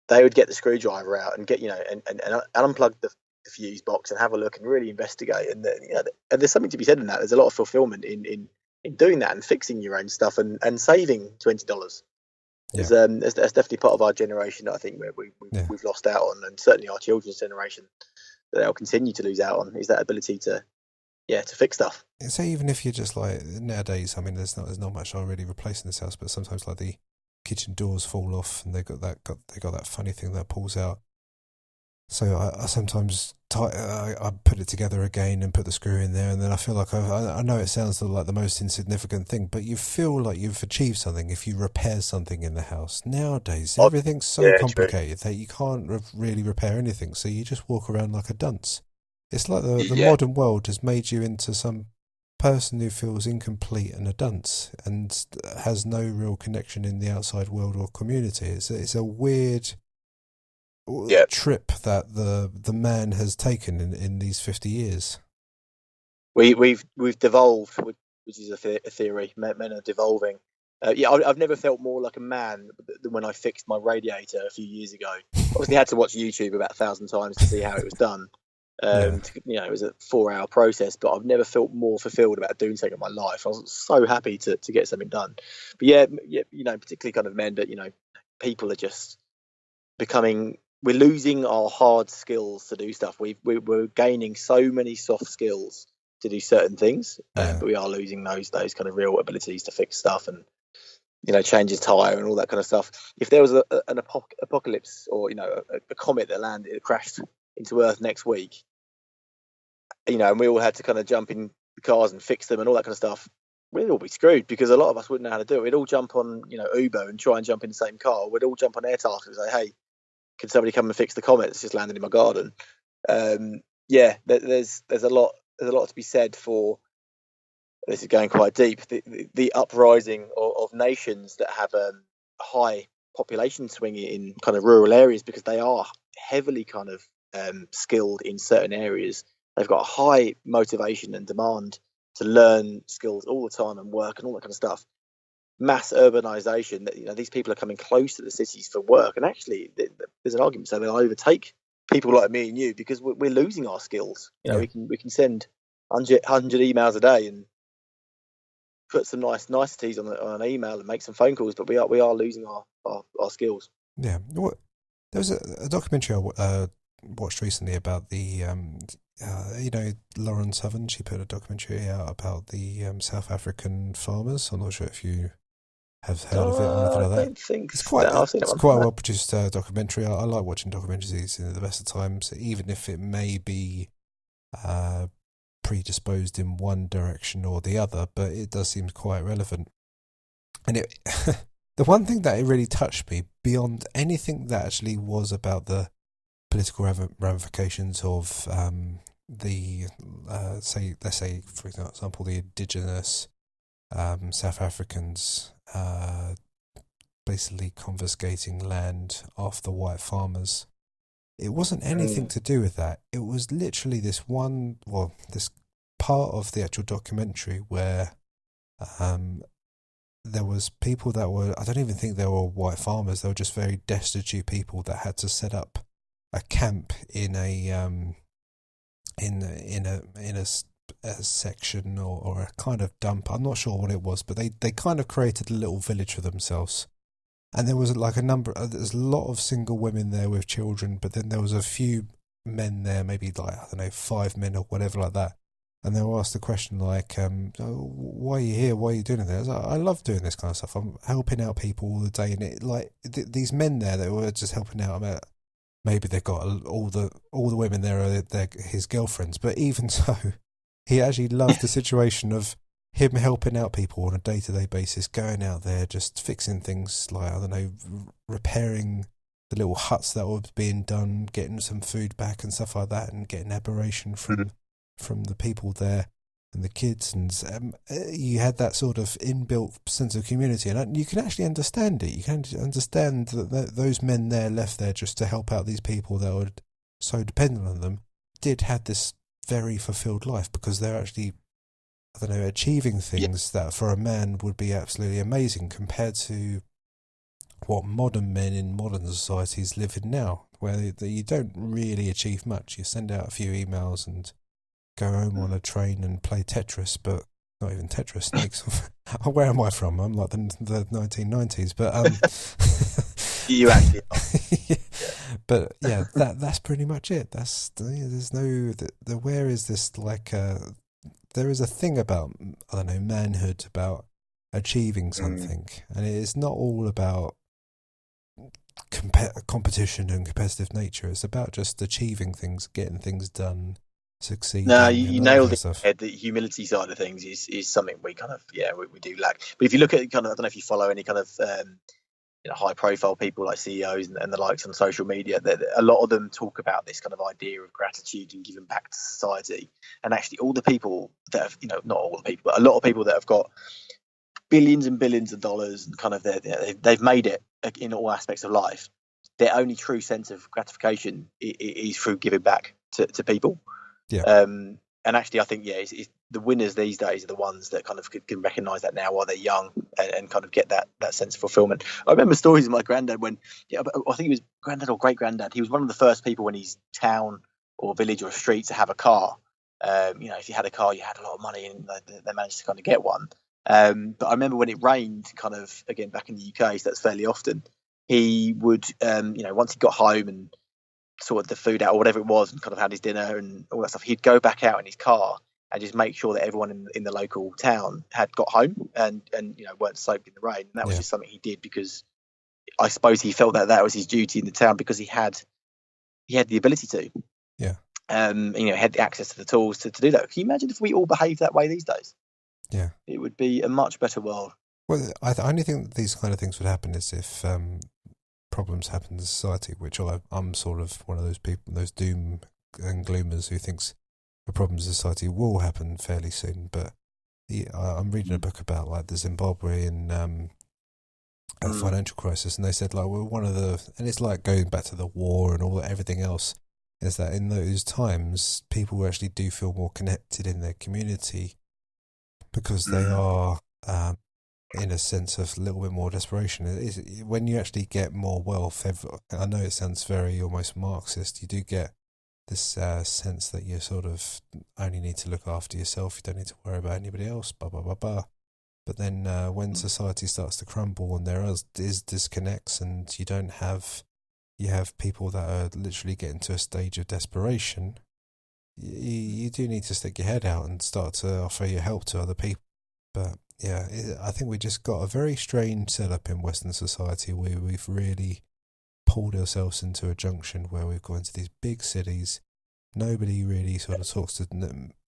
they would get the screwdriver out and get, you know, and unplug the fuse box and have a look and really investigate. And you know, and there's something to be said in that. There's a lot of fulfillment in doing that and fixing your own stuff and saving $20. Yeah. That's definitely part of our generation that I think we've lost out on, and certainly our children's generation that they'll continue to lose out on, is that ability to fix stuff. So even if you're just like nowadays, I mean, there's not much already replacing this house, but sometimes like the kitchen doors fall off and they got that funny thing that pulls out. So I sometimes I put it together again and put the screw in there, and then I feel like I know it sounds like the most insignificant thing, but you feel like you've achieved something if you repair something in the house. Nowadays, everything's so complicated that you can't really repair anything, so you just walk around like a dunce. It's like the modern world has made you into some person who feels incomplete and a dunce and has no real connection in the outside world or community. It's a weird trip that the man has taken in these 50 years. We've devolved, which is a theory. Men are devolving. I've never felt more like a man than when I fixed my radiator a few years ago. Obviously, I had to watch YouTube about 1,000 times to see how it was done. You know, it was a 4-hour process, but I've never felt more fulfilled about doing something in my life. I was so happy to get something done. But yeah, you know, particularly kind of men, but, you know, people are just we're losing our hard skills to do stuff. We're gaining so many soft skills to do certain things, but we are losing those kind of real abilities to fix stuff and, you know, change his tire and all that kind of stuff. If there was an apocalypse or, you know, a comet that crashed into Earth next week, you know, and we all had to kind of jump in the cars and fix them and all that kind of stuff, we'd all be screwed because a lot of us wouldn't know how to do it. We'd all jump on, you know, Uber and try and jump in the same car. We'd all jump on AirTask and say, hey, can somebody come and fix the comet that's just landed in my garden? There's a lot to be said for, this is going quite deep, the uprising of nations that have a high population swing in kind of rural areas, because they are heavily kind of skilled in certain areas. They've got a high motivation and demand to learn skills all the time and work and all that kind of stuff. Mass urbanization, that, you know, these people are coming close to the cities for work, and actually there's an argument so they'll overtake people like me and you because we're losing our skills. You know, we can send 100 emails a day and put some nice niceties on an email and make some phone calls, but we are losing our skills. Yeah. There was a documentary I watched recently about the Lauren Southern. She put a documentary out about the South African farmers. I'm not sure if you have heard of it or anything I like that. don't think It's so. I've seen it's it quite a one. well produced documentary. I like watching documentaries at the best of times, even if it may be uh, predisposed in one direction or the other, but it does seem quite relevant. And it, the one thing that it really touched me beyond anything that actually was about the political ramifications of the let's say for example the indigenous South Africans basically confiscating land off the white farmers. It wasn't anything Mm. to do with that. It was literally this part of the actual documentary where um, there was people that were, I don't even think they were white farmers. They were just very destitute people that had to set up a camp in a section or a kind of dump. I'm not sure what it was, but they kind of created a little village for themselves. And there was like there's a lot of single women there with children, but then there was a few men there, maybe like, I don't know, 5 men or whatever like that. And they were asked the question like, "Oh, why are you here? Why are you doing this?" I was like, I love doing this kind of stuff. I'm helping out people all the day, and it like these men there that were just helping out. I mean, maybe they've got all the women there are his girlfriends, but even so, he actually loved the situation of him helping out people on a day-to-day basis, going out there just fixing things like, I don't know, repairing the little huts that were being done, getting some food back and stuff like that, and getting admiration from the people there and the kids, and you had that sort of inbuilt sense of community, and you can actually understand it. You can understand that those men there left there just to help out these people that were so dependent on them did have this very fulfilled life because they're actually, I don't know, achieving things that for a man would be absolutely amazing compared to what modern men in modern societies live in now, where you don't really achieve much. You send out a few emails and go home on a train and play Tetris, but not even Tetris, snakes. Where am I from? I'm like the 1990s, but You actually are. yeah. But yeah, that's pretty much it. There's no where is this like there is a thing about, I don't know, manhood, about achieving something, and it is not all about competition and competitive nature. It's about just achieving things, getting things done, succeeding. No, And you all that kind nailed of it. stuff. Ed. The humility side of things is something we kind of we do lack. But if you look at kind of, I don't know if you follow any kind of high profile people like CEOs and the likes on social media, that a lot of them talk about this kind of idea of gratitude and giving back to society. And actually, all the people that have, not all the people, but a lot of people that have got billions and billions of dollars and kind of they've made it in all aspects of life. Their only true sense of gratification is through giving back to people. Yeah. And actually, I think it's the winners these days are the ones that kind of can recognise that now while they're young and kind of get that sense of fulfilment. I remember stories of my granddad when, I think he was granddad or great granddad. He was one of the first people in his town or village or street to have a car. If you had a car, you had a lot of money, and they managed to kind of get one. But I remember when it rained, kind of again back in the UK, so that's fairly often. He would, once he got home and sorted the food out or whatever it was and kind of had his dinner and all that stuff, he'd go back out in his car and just make sure that everyone in the local town had got home and weren't soaked in the rain. And that was just something he did because I suppose he felt that was his duty in the town because he had the ability to. Yeah. Had the access to the tools to do that. Can you imagine if we all behaved that way these days? Yeah. It would be a much better world. Well, I only think that these kind of things would happen is if problems happen in society, which I'm sort of one of those people, those doom and gloomers who thinks the problems in society will happen fairly soon. But I'm reading a book about like the Zimbabwean financial crisis, and they said like, well, and it's like going back to the war and everything else, is that in those times people actually do feel more connected in their community because they are in a sense of a little bit more desperation. When you actually get more wealth, I know it sounds very almost Marxist, you do get sense that you sort of only need to look after yourself. You don't need to worry about anybody else. Blah blah blah blah. But then when society starts to crumble and there is disconnects, and you have people that are literally getting to a stage of desperation, you do need to stick your head out and start to offer your help to other people. But yeah, I think we just got a very strange setup in Western society where we've really pulled ourselves into a junction where we've gone into these big cities. Nobody really sort of talks to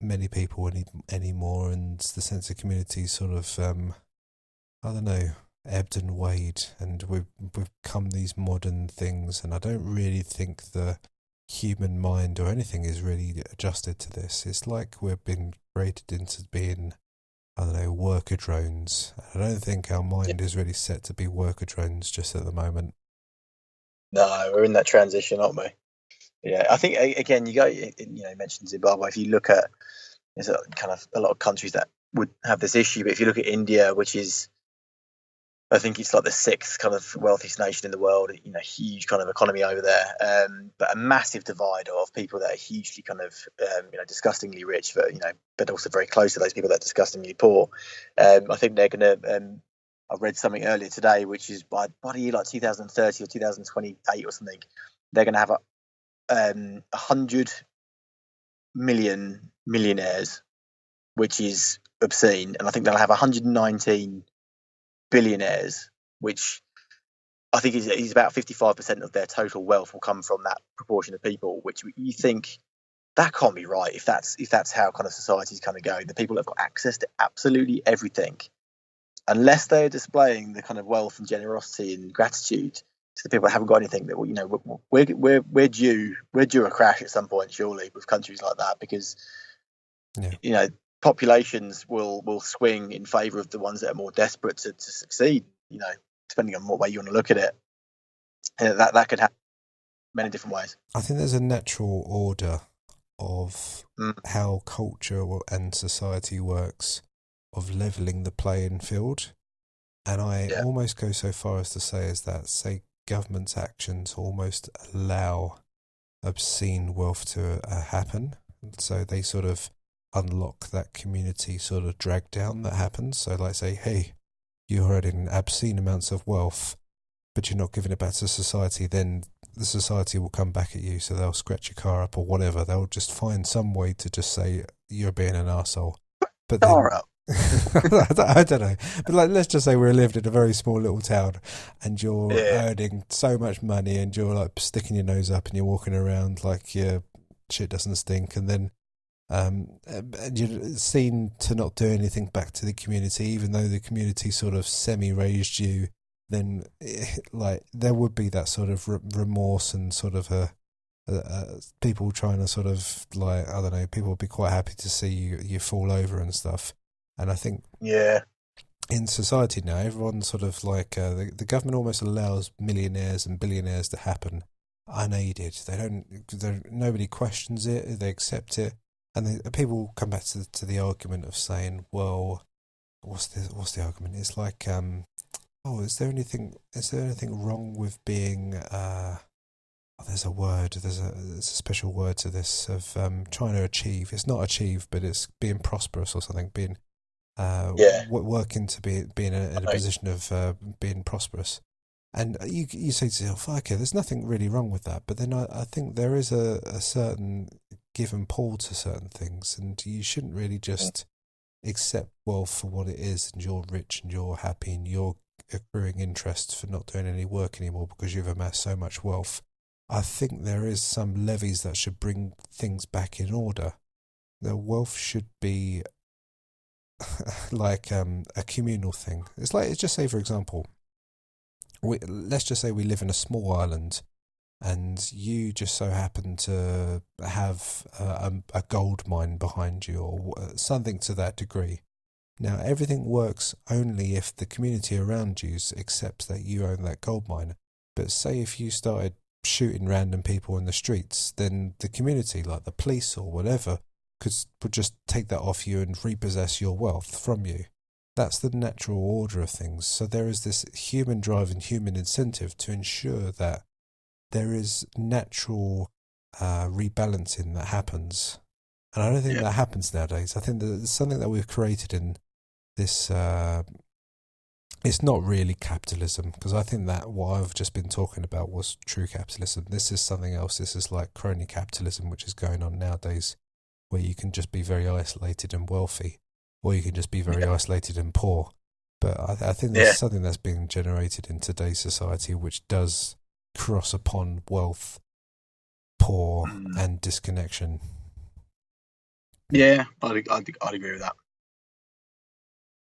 many people anymore, and the sense of community sort of, I don't know, ebbed and weighed, and we've become these modern things, and I don't really think the human mind or anything is really adjusted to this. It's like we've been created into being, I don't know, worker drones. I don't think our Yeah. mind is really set to be worker drones just at the moment. No, we're in that transition, aren't we? Yeah, I think again, you mentioned Zimbabwe. If you look at, there's kind of a lot of countries that would have this issue, but if you look at India, which is, I think it's like the sixth kind of wealthiest nation in the world, huge kind of economy over there, but a massive divide of people that are hugely kind of, disgustingly rich, but also very close to those people that are disgustingly poor. I think they're going to, I read something earlier today, which is by the year like 2030 or 2028 or something, they're going to have 100 million millionaires, which is obscene. And I think they'll have 119 billionaires, which I think is about 55% of their total wealth will come from that proportion of people, which you think that can't be right if that's how kind of society's kind of going. The people that have got access to absolutely everything, unless they're displaying the kind of wealth and generosity and gratitude to the people that haven't got anything, that we're due a crash at some point, surely, with countries like that, because populations will swing in favour of the ones that are more desperate to succeed. Depending on what way you want to look at it, that could happen many different ways. I think there's a natural order of how culture and society works, of levelling the playing field, and I almost go so far as to say government's actions almost allow obscene wealth to happen, so they sort of unlock that community sort of drag down that happens. So like say, hey, you're earning obscene amounts of wealth, but you're not giving it back to society, then the society will come back at you, so they'll scratch your car up or whatever. They'll just find some way to just say you're being an arsehole. But then, I don't know. But let's just say we're living in a very small little town, and you're earning so much money, and you're like sticking your nose up, and you're walking around like your shit doesn't stink, and then and you're seen to not do anything back to the community, even though the community sort of semi-raised you. Then, like, there would be that sort of remorse and sort of people trying to sort of, like, I don't know, people would be quite happy to see you fall over and stuff. And I think, in society now, everyone sort of like the government almost allows millionaires and billionaires to happen unaided. Nobody questions it. They accept it, and people come back to the argument of saying, well, what's the argument? It's like, is there anything wrong with being there's a word, there's a special word to this, of trying to achieve. It's not achieve, but it's being prosperous or something, being working to being in a position of being prosperous. And you say to yourself, okay, there's nothing really wrong with that. But then I think there is a certain give and pull to certain things, and you shouldn't really just accept wealth for what it is, and you're rich and you're happy and you're accruing interest for not doing any work anymore because you've amassed so much wealth. I think there is some levies that should bring things back in order. The wealth should be like a communal thing. It's just say, for example, let's just say we live in a small island, and you just so happen to have a gold mine behind you, or something to that degree. Now, everything works only if the community around you accepts that you own that gold mine. But say if you started shooting random people in the streets, then the community, like the police or whatever, would just take that off you and repossess your wealth from you. That's the natural order of things. So there is this human drive and human incentive to ensure that there is natural rebalancing that happens. And I don't think Yeah. that happens nowadays. I think that it's something that we've created in this. It's not really capitalism, because I think that what I've just been talking about was true capitalism. This is something else. This is like crony capitalism, which is going on nowadays, where you can just be very isolated and wealthy, or you can just be very Yeah. isolated and poor. But I think there's Yeah. something that's being generated in today's society which does cross upon wealth, poor, Mm. and disconnection. Yeah, I'd agree with that.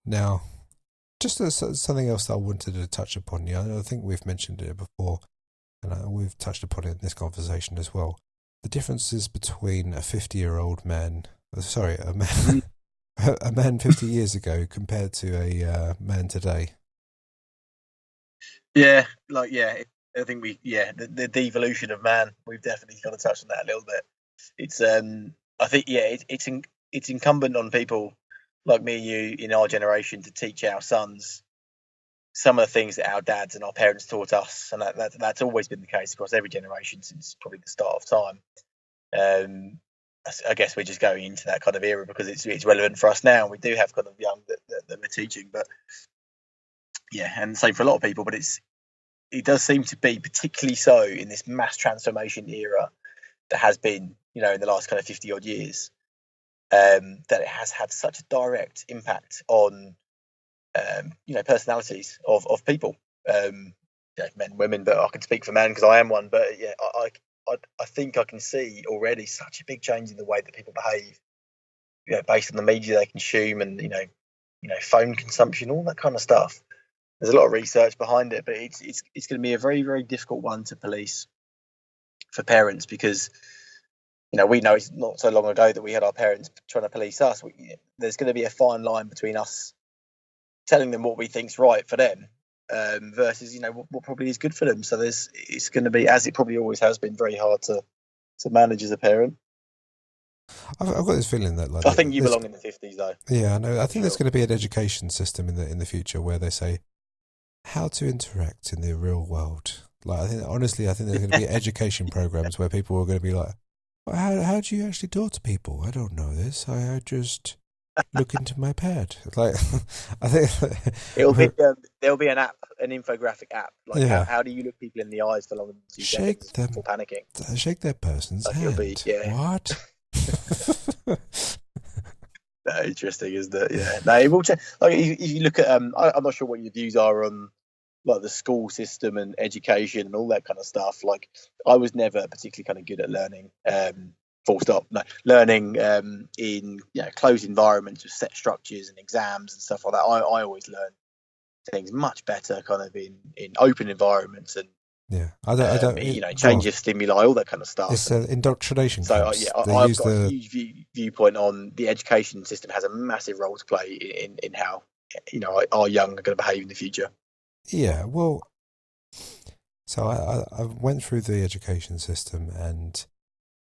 Now, just something else that I wanted to touch upon. I think we've mentioned it before, and we've touched upon it in this conversation as well. The differences between a 50-year-old man, sorry, a man, a man 50 years ago compared to a man today. Yeah, I think the devolution of man. We've definitely got to touch on that a little bit. It's I think it's incumbent on people like me and you in our generation to teach our sons some of the things that our dads and our parents taught us, and that's always been the case across every generation since probably the start of time. I guess we're just going into that kind of era because it's relevant for us now. We do have kind of young that we're teaching, but yeah, and same for a lot of people. But it does seem to be particularly so in this mass transformation era that has been, in the last kind of 50 odd years, that it has had such a direct impact on, personalities of people, men, women, but I can speak for men because I am one. But yeah, I think I can see already such a big change in the way that people behave, based on the media they consume and, phone consumption, all that kind of stuff. There's a lot of research behind it, but it's going to be a very, very difficult one to police for parents because, we know it's not so long ago that we had our parents trying to police us. There's going to be a fine line between us telling them what we think's right for them versus, what probably is good for them. So it's going to be, as it probably always has been, very hard to manage as a parent. I've got this feeling that I think you belong in the 50s, though. Yeah, no, I think there's Sure. going to be an education system in the future where they say how to interact in the real world. Like, I think there's going to be education programs where people are going to be like, well, how do you actually talk to people? I don't know this. I just look into my pad. Like, I think There'll be an app, an infographic app. Like, yeah, how do you look people in the eyes for longer than 2 shake seconds them, before panicking? shake that person's Like, hand. it'll be, yeah. What? No, interesting, isn't it? Yeah. No, it will like if you look at I'm not sure what your views are on like the school system and education and all that kind of stuff. Like, I was never particularly kind of good at learning. Full stop. No, learning in closed environments with set structures and exams and stuff like that. I always learn things much better kind of in open environments and Yeah, I don't. change of stimuli, all that kind of stuff. It's indoctrination So camps. I've got a huge viewpoint on the education system has a massive role to play in how our young are going to behave in the future. Yeah, well, so I went through the education system, and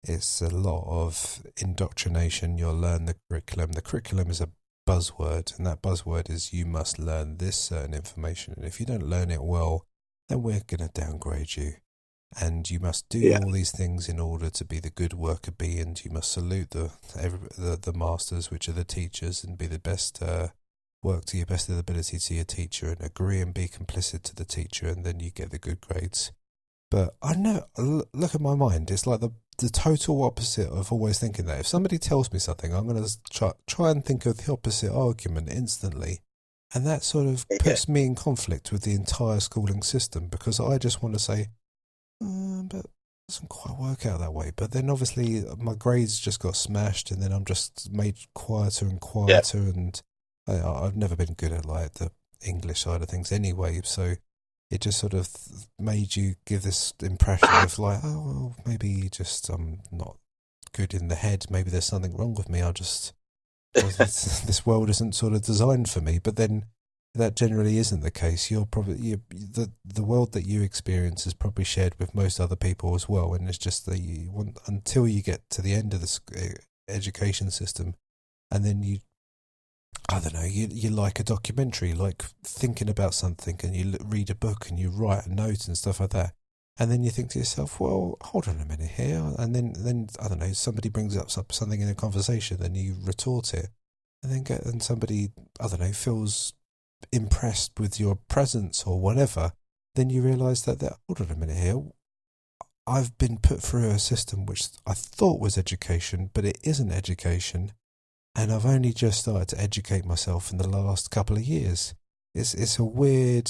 it's a lot of indoctrination. You'll learn the curriculum. The curriculum is a buzzword, and that buzzword is you must learn this certain information. And if you don't learn it well, then we're going to downgrade you. And you must do all these things in order to be the good worker bee, and you must salute the masters, which are the teachers, and be the best, work to your best of the ability to your teacher, and agree and be complicit to the teacher, and then you get the good grades. But I know, look at my mind, it's like the total opposite of always thinking that. If somebody tells me something, I'm going to try and think of the opposite argument instantly. And that sort of puts me in conflict with the entire schooling system, because I just want to say, but it doesn't quite work out that way. But then obviously my grades just got smashed, and then I'm just made quieter and quieter, and I've never been good at like the English side of things anyway, so it just sort of made you give this impression of like, oh, well, maybe just I'm not good in the head, maybe there's something wrong with me, this world isn't sort of designed for me. But then that generally isn't the case. You're probably the world that you experience is probably shared with most other people as well, and it's just that you want, until you get to the end of the education system, and then I don't know, you like a documentary, like thinking about something, and you read a book and you write a note and stuff like that, And then you think to yourself, well, hold on a minute here. And then I don't know, somebody brings up something in a conversation and you retort it. And somebody, I don't know, feels impressed with your presence or whatever. Then you realise hold on a minute here. I've been put through a system which I thought was education, but it isn't education. And I've only just started to educate myself in the last couple of years. It's a weird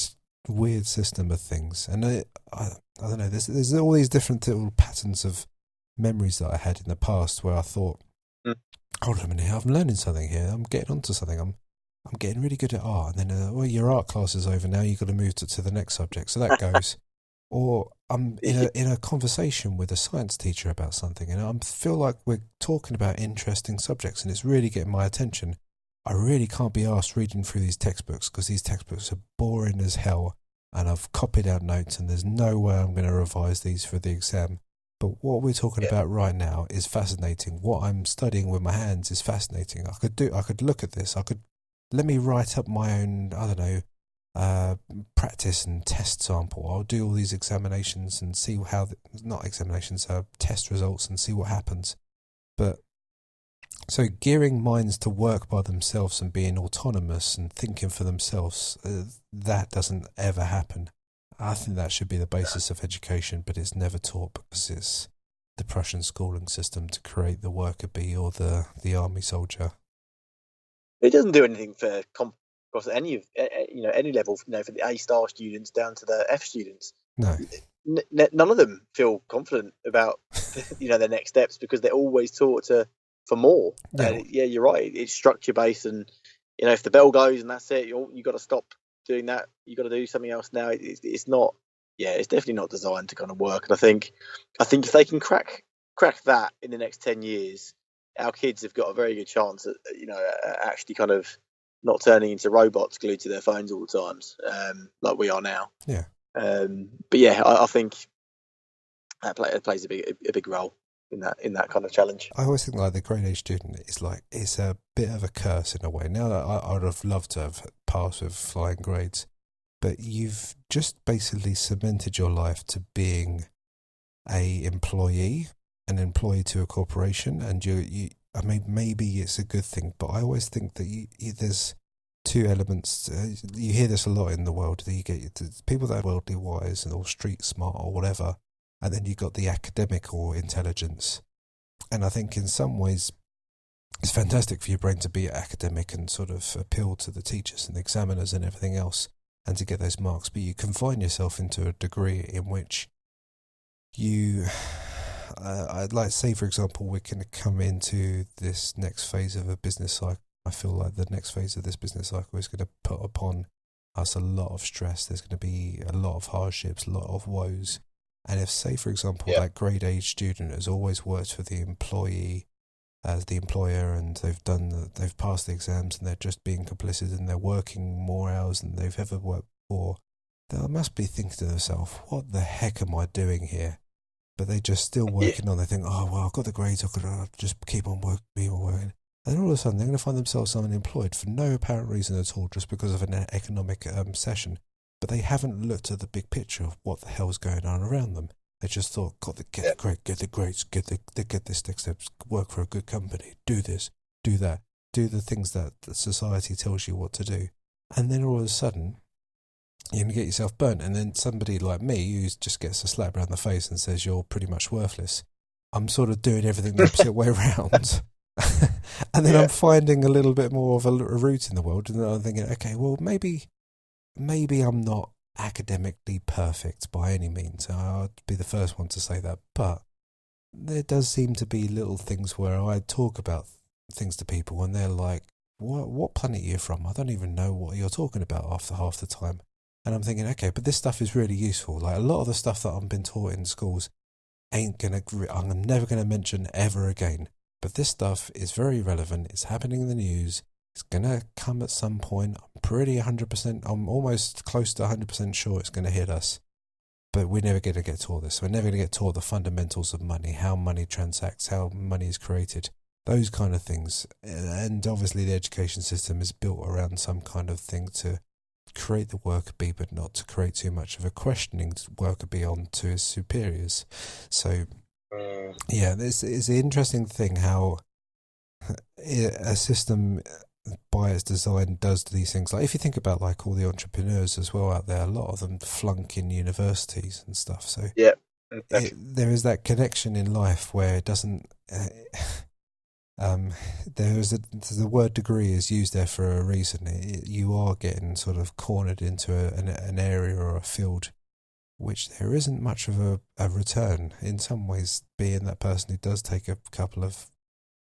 system of things. And I don't know, there's all these different little patterns of memories that I had in the past where I thought, hold on a minute, I'm learning something here. I'm getting onto something. I'm getting really good at art. And then, your art class is over now. You've got to move to the next subject. So that goes. Or I'm in a conversation with a science teacher about something, and I feel like we're talking about interesting subjects, and it's really getting my attention. I really can't be asked reading through these textbooks because these textbooks are boring as hell, and I've copied out notes, and there's no way I'm going to revise these for the exam. But what we're talking about right now is fascinating. What I'm studying with my hands is fascinating. I could look at this. Let me write up my own, I don't know, practice and test sample. I'll do all these examinations and see test results and see what happens. But so gearing minds to work by themselves and being autonomous and thinking for themselves, that doesn't ever happen. I think that should be the basis of education, but it's never taught because it's the Prussian schooling system to create the worker bee or the army soldier. It doesn't do anything for across any level, for the A-star students down to the F students. No, none of them feel confident about their next steps because they're always taught for more. Yeah. You're right. It's structure based, and if the bell goes and that's it, you got to stop doing that. You got to do something else now. It's not. Yeah, it's definitely not designed to kind of work. And I think if they can crack that in the next 10 years, our kids have got a very good chance at actually kind of not turning into robots glued to their phones all the times, like we are now. Yeah. But yeah, I think that plays a big role in that kind of challenge. I always think like the grade A student it's a bit of a curse in a way. Now that I would have loved to have passed with flying grades, but you've just basically cemented your life to being an employee to a corporation, and I mean, maybe it's a good thing, but I always think that there's two elements. You hear this a lot in the world. That you get people that are worldly wise or street smart or whatever, and then you got the academic or intelligence. And I think in some ways, it's fantastic for your brain to be academic and sort of appeal to the teachers and the examiners and everything else, and to get those marks. But you confine yourself into a degree in which you. I'd like to say, for example, we're going to come into this next phase of a business cycle. I feel like the next phase of this business cycle is going to put upon us a lot of stress. There's going to be a lot of hardships, a lot of woes. And if, say, for example, that grade A student has always worked for the employee as the employer, and they've passed the exams, and they're just being complicit, and they're working more hours than they've ever worked before, they must be thinking to themselves, what the heck am I doing here? But they're just still working on. They think, oh, well, I've got the grades, I've got to just keep on working. And then all of a sudden, they're going to find themselves unemployed for no apparent reason at all, just because of an economic session. But they haven't looked at the big picture of what the hell's going on around them. They just thought, got to get the grades, get this next step, work for a good company, do this, do that, do the things that society tells you what to do. And then all of a sudden, you're going to get yourself burnt. And then somebody like me, who just gets a slap around the face and says you're pretty much worthless, I'm sort of doing everything the opposite way around. And then I'm finding a little bit more of a route in the world, and then I'm thinking, okay, well, maybe I'm not academically perfect by any means. I'd be the first one to say that, but there does seem to be little things where I talk about things to people and they're like, what planet are you from? I don't even know what you're talking about after half the time. And I'm thinking, okay, but this stuff is really useful. Like a lot of the stuff that I've been taught in schools I'm never going to mention ever again. But this stuff is very relevant. It's happening in the news. It's going to come at some point. I'm almost close to 100% sure it's going to hit us. But we're never going to get taught this. We're never going to get taught the fundamentals of money, how money transacts, how money is created, those kind of things. And obviously the education system is built around some kind of thing to create the worker bee, but not to create too much of a questioning worker bee onto his superiors. So, yeah, this is the interesting thing how a system by its design does these things. Like if you think about like all the entrepreneurs as well out there, a lot of them flunk in universities and stuff. So Yeah, exactly. there is that connection in life where it doesn't. Um, the word degree is used there for a reason. You are getting sort of cornered into an area or a field which there isn't much of a return. In some ways, being that person who does take a couple of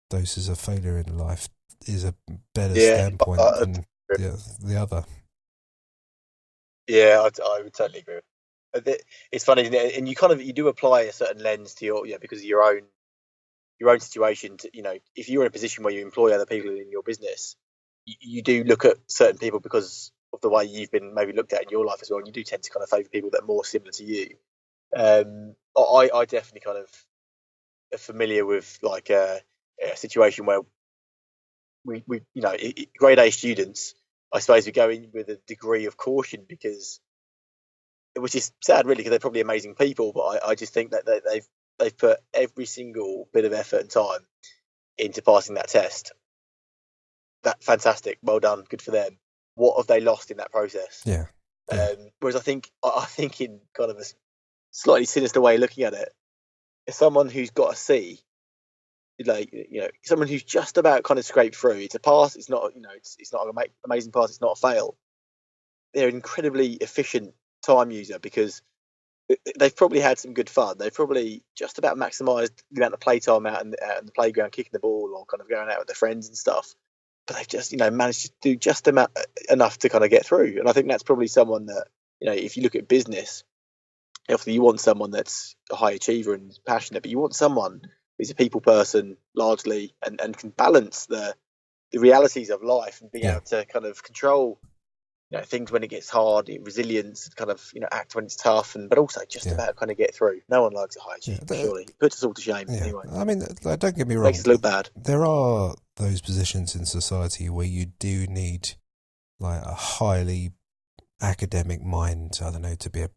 doses of failure in life is a better Yeah, standpoint than the other. yeah, I would totally agree. It's funny, isn't it? And you do apply a certain lens to because of your own situation. If you're in a position where you employ other people in your business, you do look at certain people because of the way you've been maybe looked at in your life as well. And you do tend to kind of favour people that are more similar to you. I definitely kind of are familiar with like a situation where we grade A students, I suppose we go in with a degree of caution because, which is sad really, because they're probably amazing people, but I just think that they've put every single bit of effort and time into passing that test. That fantastic, well done, good for them. What have they lost in that process? Yeah. Whereas I think in kind of a slightly sinister way of looking at it, if someone who's got a C, like someone who's just about kind of scraped through, it's a pass. It's not it's not an amazing pass. It's not a fail. They're an incredibly efficient time user because they've probably had some good fun. They've probably just about maximised the amount of playtime out in the playground, kicking the ball or kind of going out with their friends and stuff. But they've just managed to do just enough to kind of get through. And I think that's probably someone that if you look at business, obviously you want someone that's a high achiever and passionate, but you want someone who's a people person largely and can balance the realities of life and be able to kind of control things when it gets hard, resilience, kind of act when it's tough, but also just about kind of get through. No one likes a high achiever, surely. It puts us all to shame anyway. I mean, don't get me wrong. Makes us look bad. There are those positions in society where you do need like a highly academic mind, I don't know, to be a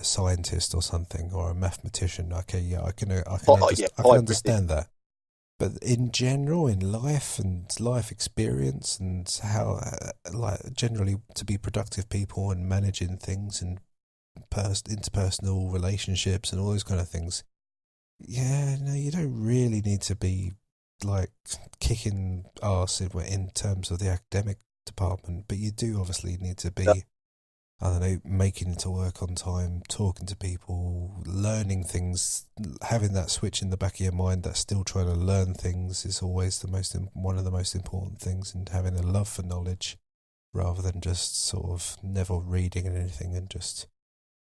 scientist or something, or a mathematician. Okay, yeah, I can understand that. But in general, in life and life experience and how, generally to be productive people and managing things and interpersonal relationships and all those kind of things, yeah, no, you don't really need to be like kicking arse in terms of the academic department, but you do obviously need to be, I don't know, making it to work on time, talking to people, learning things, having that switch in the back of your mind that's still trying to learn things is always one of the most important things, and having a love for knowledge rather than just sort of never reading anything and just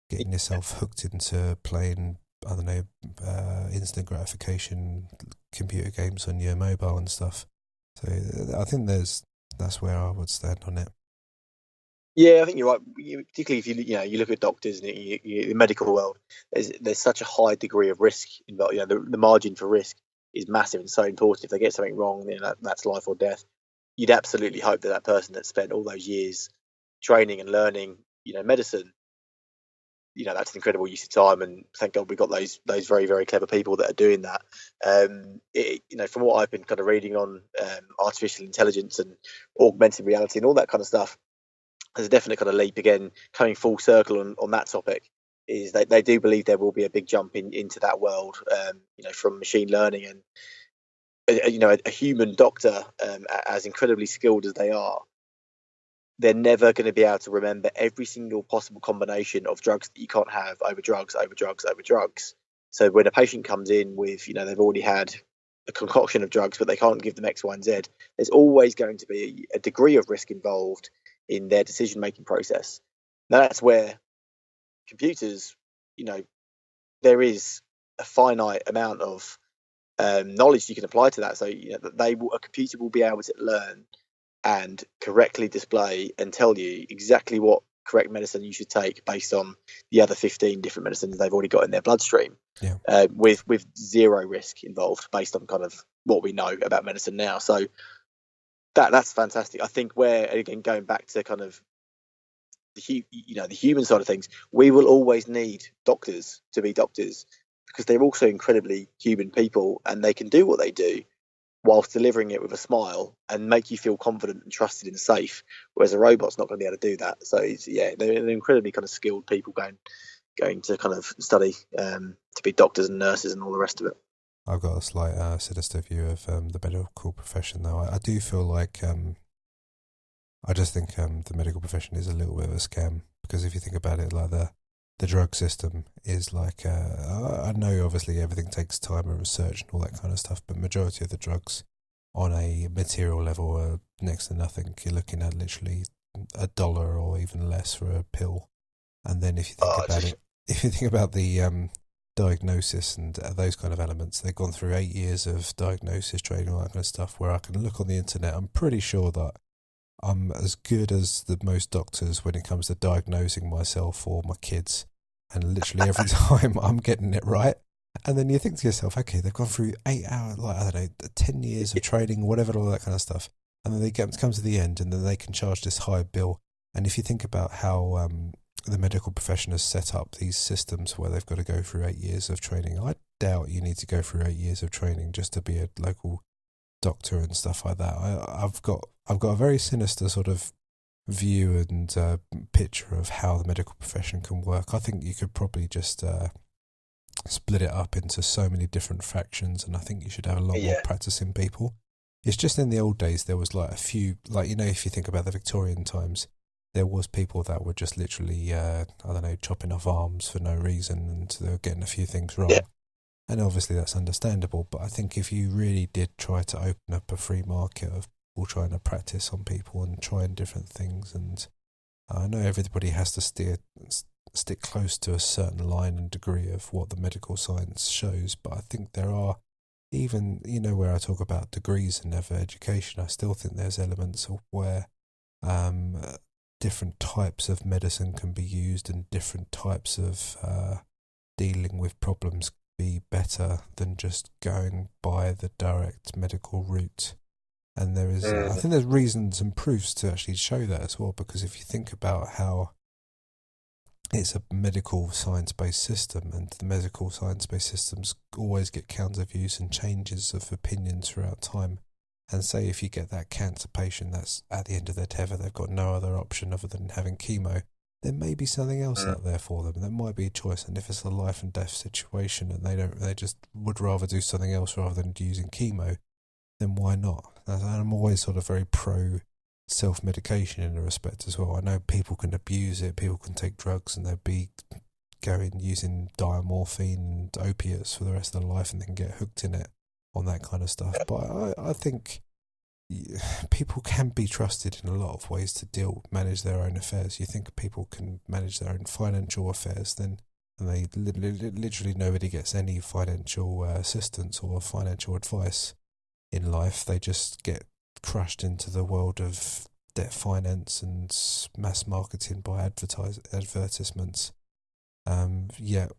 getting yourself hooked into playing, I don't know, instant gratification computer games on your mobile and stuff. So I think that's where I would stand on it. Yeah, I think you're right. Particularly if you look at doctors and the medical world, there's such a high degree of risk involved. The margin for risk is massive and so important. If they get something wrong, that's life or death. You'd absolutely hope that person that spent all those years training and learning, medicine, that's an incredible use of time. And thank God we've got those very, very clever people that are doing that. From what I've been kind of reading on artificial intelligence and augmented reality and all that kind of stuff, there's a definite kind of leap again coming full circle on that topic. Is they do believe there will be a big jump into that world, from machine learning and a human doctor, as incredibly skilled as they are, they're never going to be able to remember every single possible combination of drugs that you can't have over drugs, over drugs, over drugs. So when a patient comes in with, they've already had a concoction of drugs, but they can't give them X, Y, and Z, there's always going to be a degree of risk involved in their decision-making process. Now that's where computers, there is a finite amount of knowledge you can apply to that. So a computer will be able to learn and correctly display and tell you exactly what correct medicine you should take based on the other 15 different medicines they've already got in their bloodstream, with zero risk involved based on kind of what we know about medicine now. So that's fantastic. I think where, again, going back to kind of the human side of things, we will always need doctors to be doctors because they're also incredibly human people and they can do what they do whilst delivering it with a smile and make you feel confident and trusted and safe. Whereas a robot's not going to be able to do that. So they're incredibly kind of skilled people going to kind of study to be doctors and nurses and all the rest of it. I've got a slight sinister view of the medical profession, though. I do feel like I just think the medical profession is a little bit of a scam because if you think about it, like the drug system is like I know obviously everything takes time and research and all that kind of stuff, but majority of the drugs on a material level are next to nothing. You're looking at literally $1 or even less for a pill, and then if you think about it, if you think about the diagnosis and those kind of elements, they've gone through 8 years of diagnosis training, all that kind of stuff. Where I can look on the internet, I'm pretty sure that I'm as good as the most doctors when it comes to diagnosing myself or my kids. And literally every time I'm getting it right. And then you think to yourself, okay, they've gone through 8 hours, like, I don't know, 10 years of training, whatever, all that kind of stuff. And then they come to the end and then they can charge this high bill. And if you think about how the medical profession has set up these systems where they've got to go through 8 years of training, I doubt you need to go through 8 years of training just to be a local doctor and stuff like that. I've got a very sinister sort of view and picture of how the medical profession can work. I think you could probably just split it up into so many different factions, and I think you should have a lot more practicing people. It's just in the old days there was like a few, like, you know, if you think about the Victorian times, there was people that were just literally I don't know, chopping off arms for no reason, and they were getting a few things wrong. Yeah. And obviously that's understandable, but I think if you really did try to open up a free market of people trying to practice on people and trying different things, and I know everybody has to stick close to a certain line and degree of what the medical science shows, but I think there are, even, you know, where I talk about degrees and never education, I still think there's elements of where different types of medicine can be used and different types of dealing with problems be better than just going by the direct medical route. And there is, I think there's reasons and proofs to actually show that as well, because if you think about how it's a medical science-based system, and the medical science-based systems always get counter views and changes of opinions throughout time. And say if you get that cancer patient that's at the end of their tether, they've got no other option other than having chemo, there may be something else out there for them. There might be a choice, and if it's a life and death situation and they just would rather do something else rather than using chemo, then why not? And I'm always sort of very pro self-medication in a respect as well. I know people can abuse it, people can take drugs and they'll be using diamorphine and opiates for the rest of their life and then get hooked in it on that kind of stuff. But I think people can be trusted in a lot of ways to manage their own affairs. You think people can manage their own financial affairs, then and they literally nobody gets any financial assistance or financial advice in life. They just get crushed into the world of debt finance and mass marketing by advertisements. Yet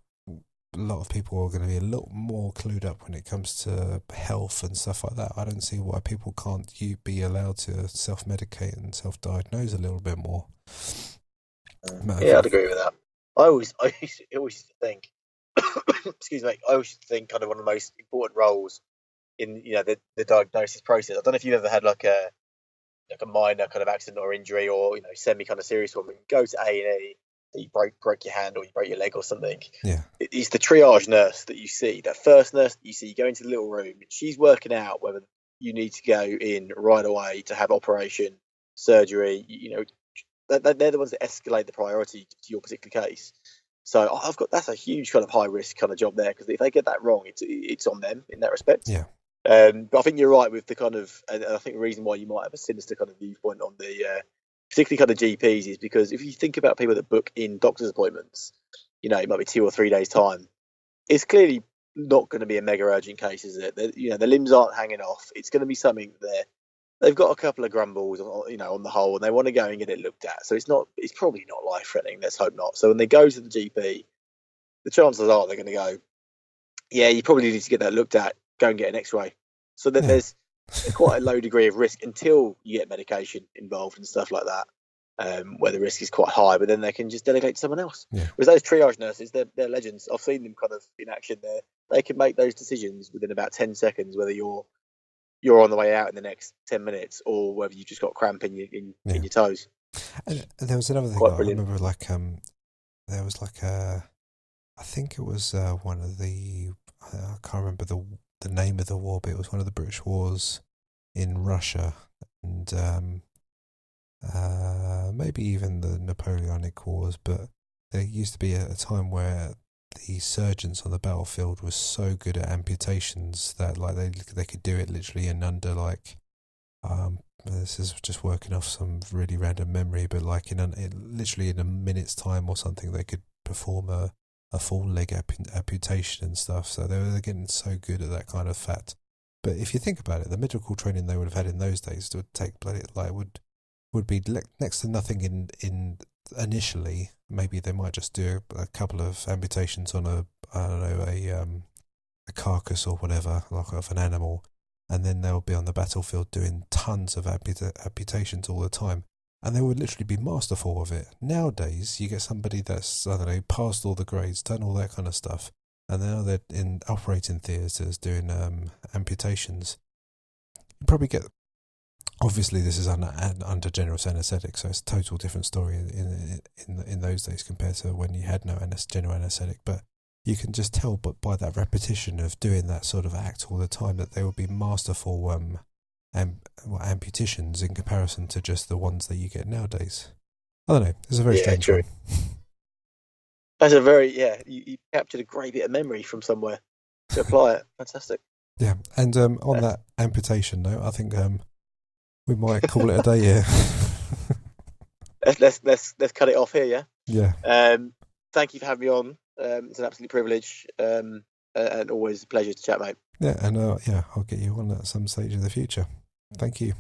a lot of people are going to be a lot more clued up when it comes to health and stuff like that. I don't see why people can't be allowed to self-medicate and self-diagnose a little bit more. Yeah, I'd agree with that. I always used to think, excuse me, I always used to think kind of one of the most important roles in, you know, the diagnosis process. I don't know if you've ever had like a minor kind of accident or injury, or, you know, semi kind of serious one. But you go to A&E, you break your hand or you break your leg or something. Yeah, it's the triage nurse that you see, that first nurse that you see. You go into the little room, she's working out whether you need to go in right away to have operation, surgery. You know, they're the ones that escalate the priority to your particular case. So that's a huge kind of high risk kind of job there, because if they get that wrong, it's on them in that respect. yeah. But I think you're right with the kind of, and I think the reason why you might have a sinister kind of viewpoint on the particularly kind of GPs is because if you think about people that book in doctor's appointments, you know, it might be 2 or 3 days time. It's clearly not going to be a mega urgent case, is it? You know, the limbs aren't hanging off. It's going to be something that they've got a couple of grumbles, you know, on the whole, and they want to go and get it looked at. So it's probably not life threatening. Let's hope not. So when they go to the GP, the chances are they're going to go, yeah, you probably need to get that looked at. Go and get an X-ray. So that there's quite a low degree of risk until you get medication involved and stuff like that. where the risk is quite high, but then they can just delegate to someone else. Yeah. Whereas those triage nurses, they're legends. I've seen them kind of in action there. They can make those decisions within about 10 seconds, whether you're on the way out in the next 10 minutes or whether you just got cramp in your toes. And there was another thing Quite I brilliant. remember, like there was like I think it was one of the I can't remember the name of the war, but it was one of the British wars in Russia, and maybe even the Napoleonic Wars. But there used to be a time where the surgeons on the battlefield were so good at amputations that like they could do it literally in under like this is just working off some really random memory, but like literally in a minute's time or something, they could perform a full leg amputation and stuff. So they're getting so good at that kind of fact. But if you think about it, the medical training they would have had in those days would take would be next to nothing in initially. Maybe they might just do a couple of amputations on a carcass or whatever, like of an animal, and then they'll be on the battlefield doing tons of amputations all the time, and they would literally be masterful of it. Nowadays, you get somebody that's, I don't know, passed all the grades, done all that kind of stuff, and now they're in operating theatres doing amputations. You probably get, obviously this is under generous anaesthetic, so it's a total different story in those days compared to when you had no general anaesthetic, but you can just tell by that repetition of doing that sort of act all the time that they would be masterful amputations in comparison to just the ones that you get nowadays. I don't know. It's a very strange one. That's a very, you captured a great bit of memory from somewhere to apply it. Fantastic. Yeah, and on that amputation note, I think we might call it a day here. let's cut it off here, yeah? Yeah. Thank you for having me on. It's an absolute privilege, and always a pleasure to chat, mate. Yeah, and I'll get you on at some stage in the future. Thank you.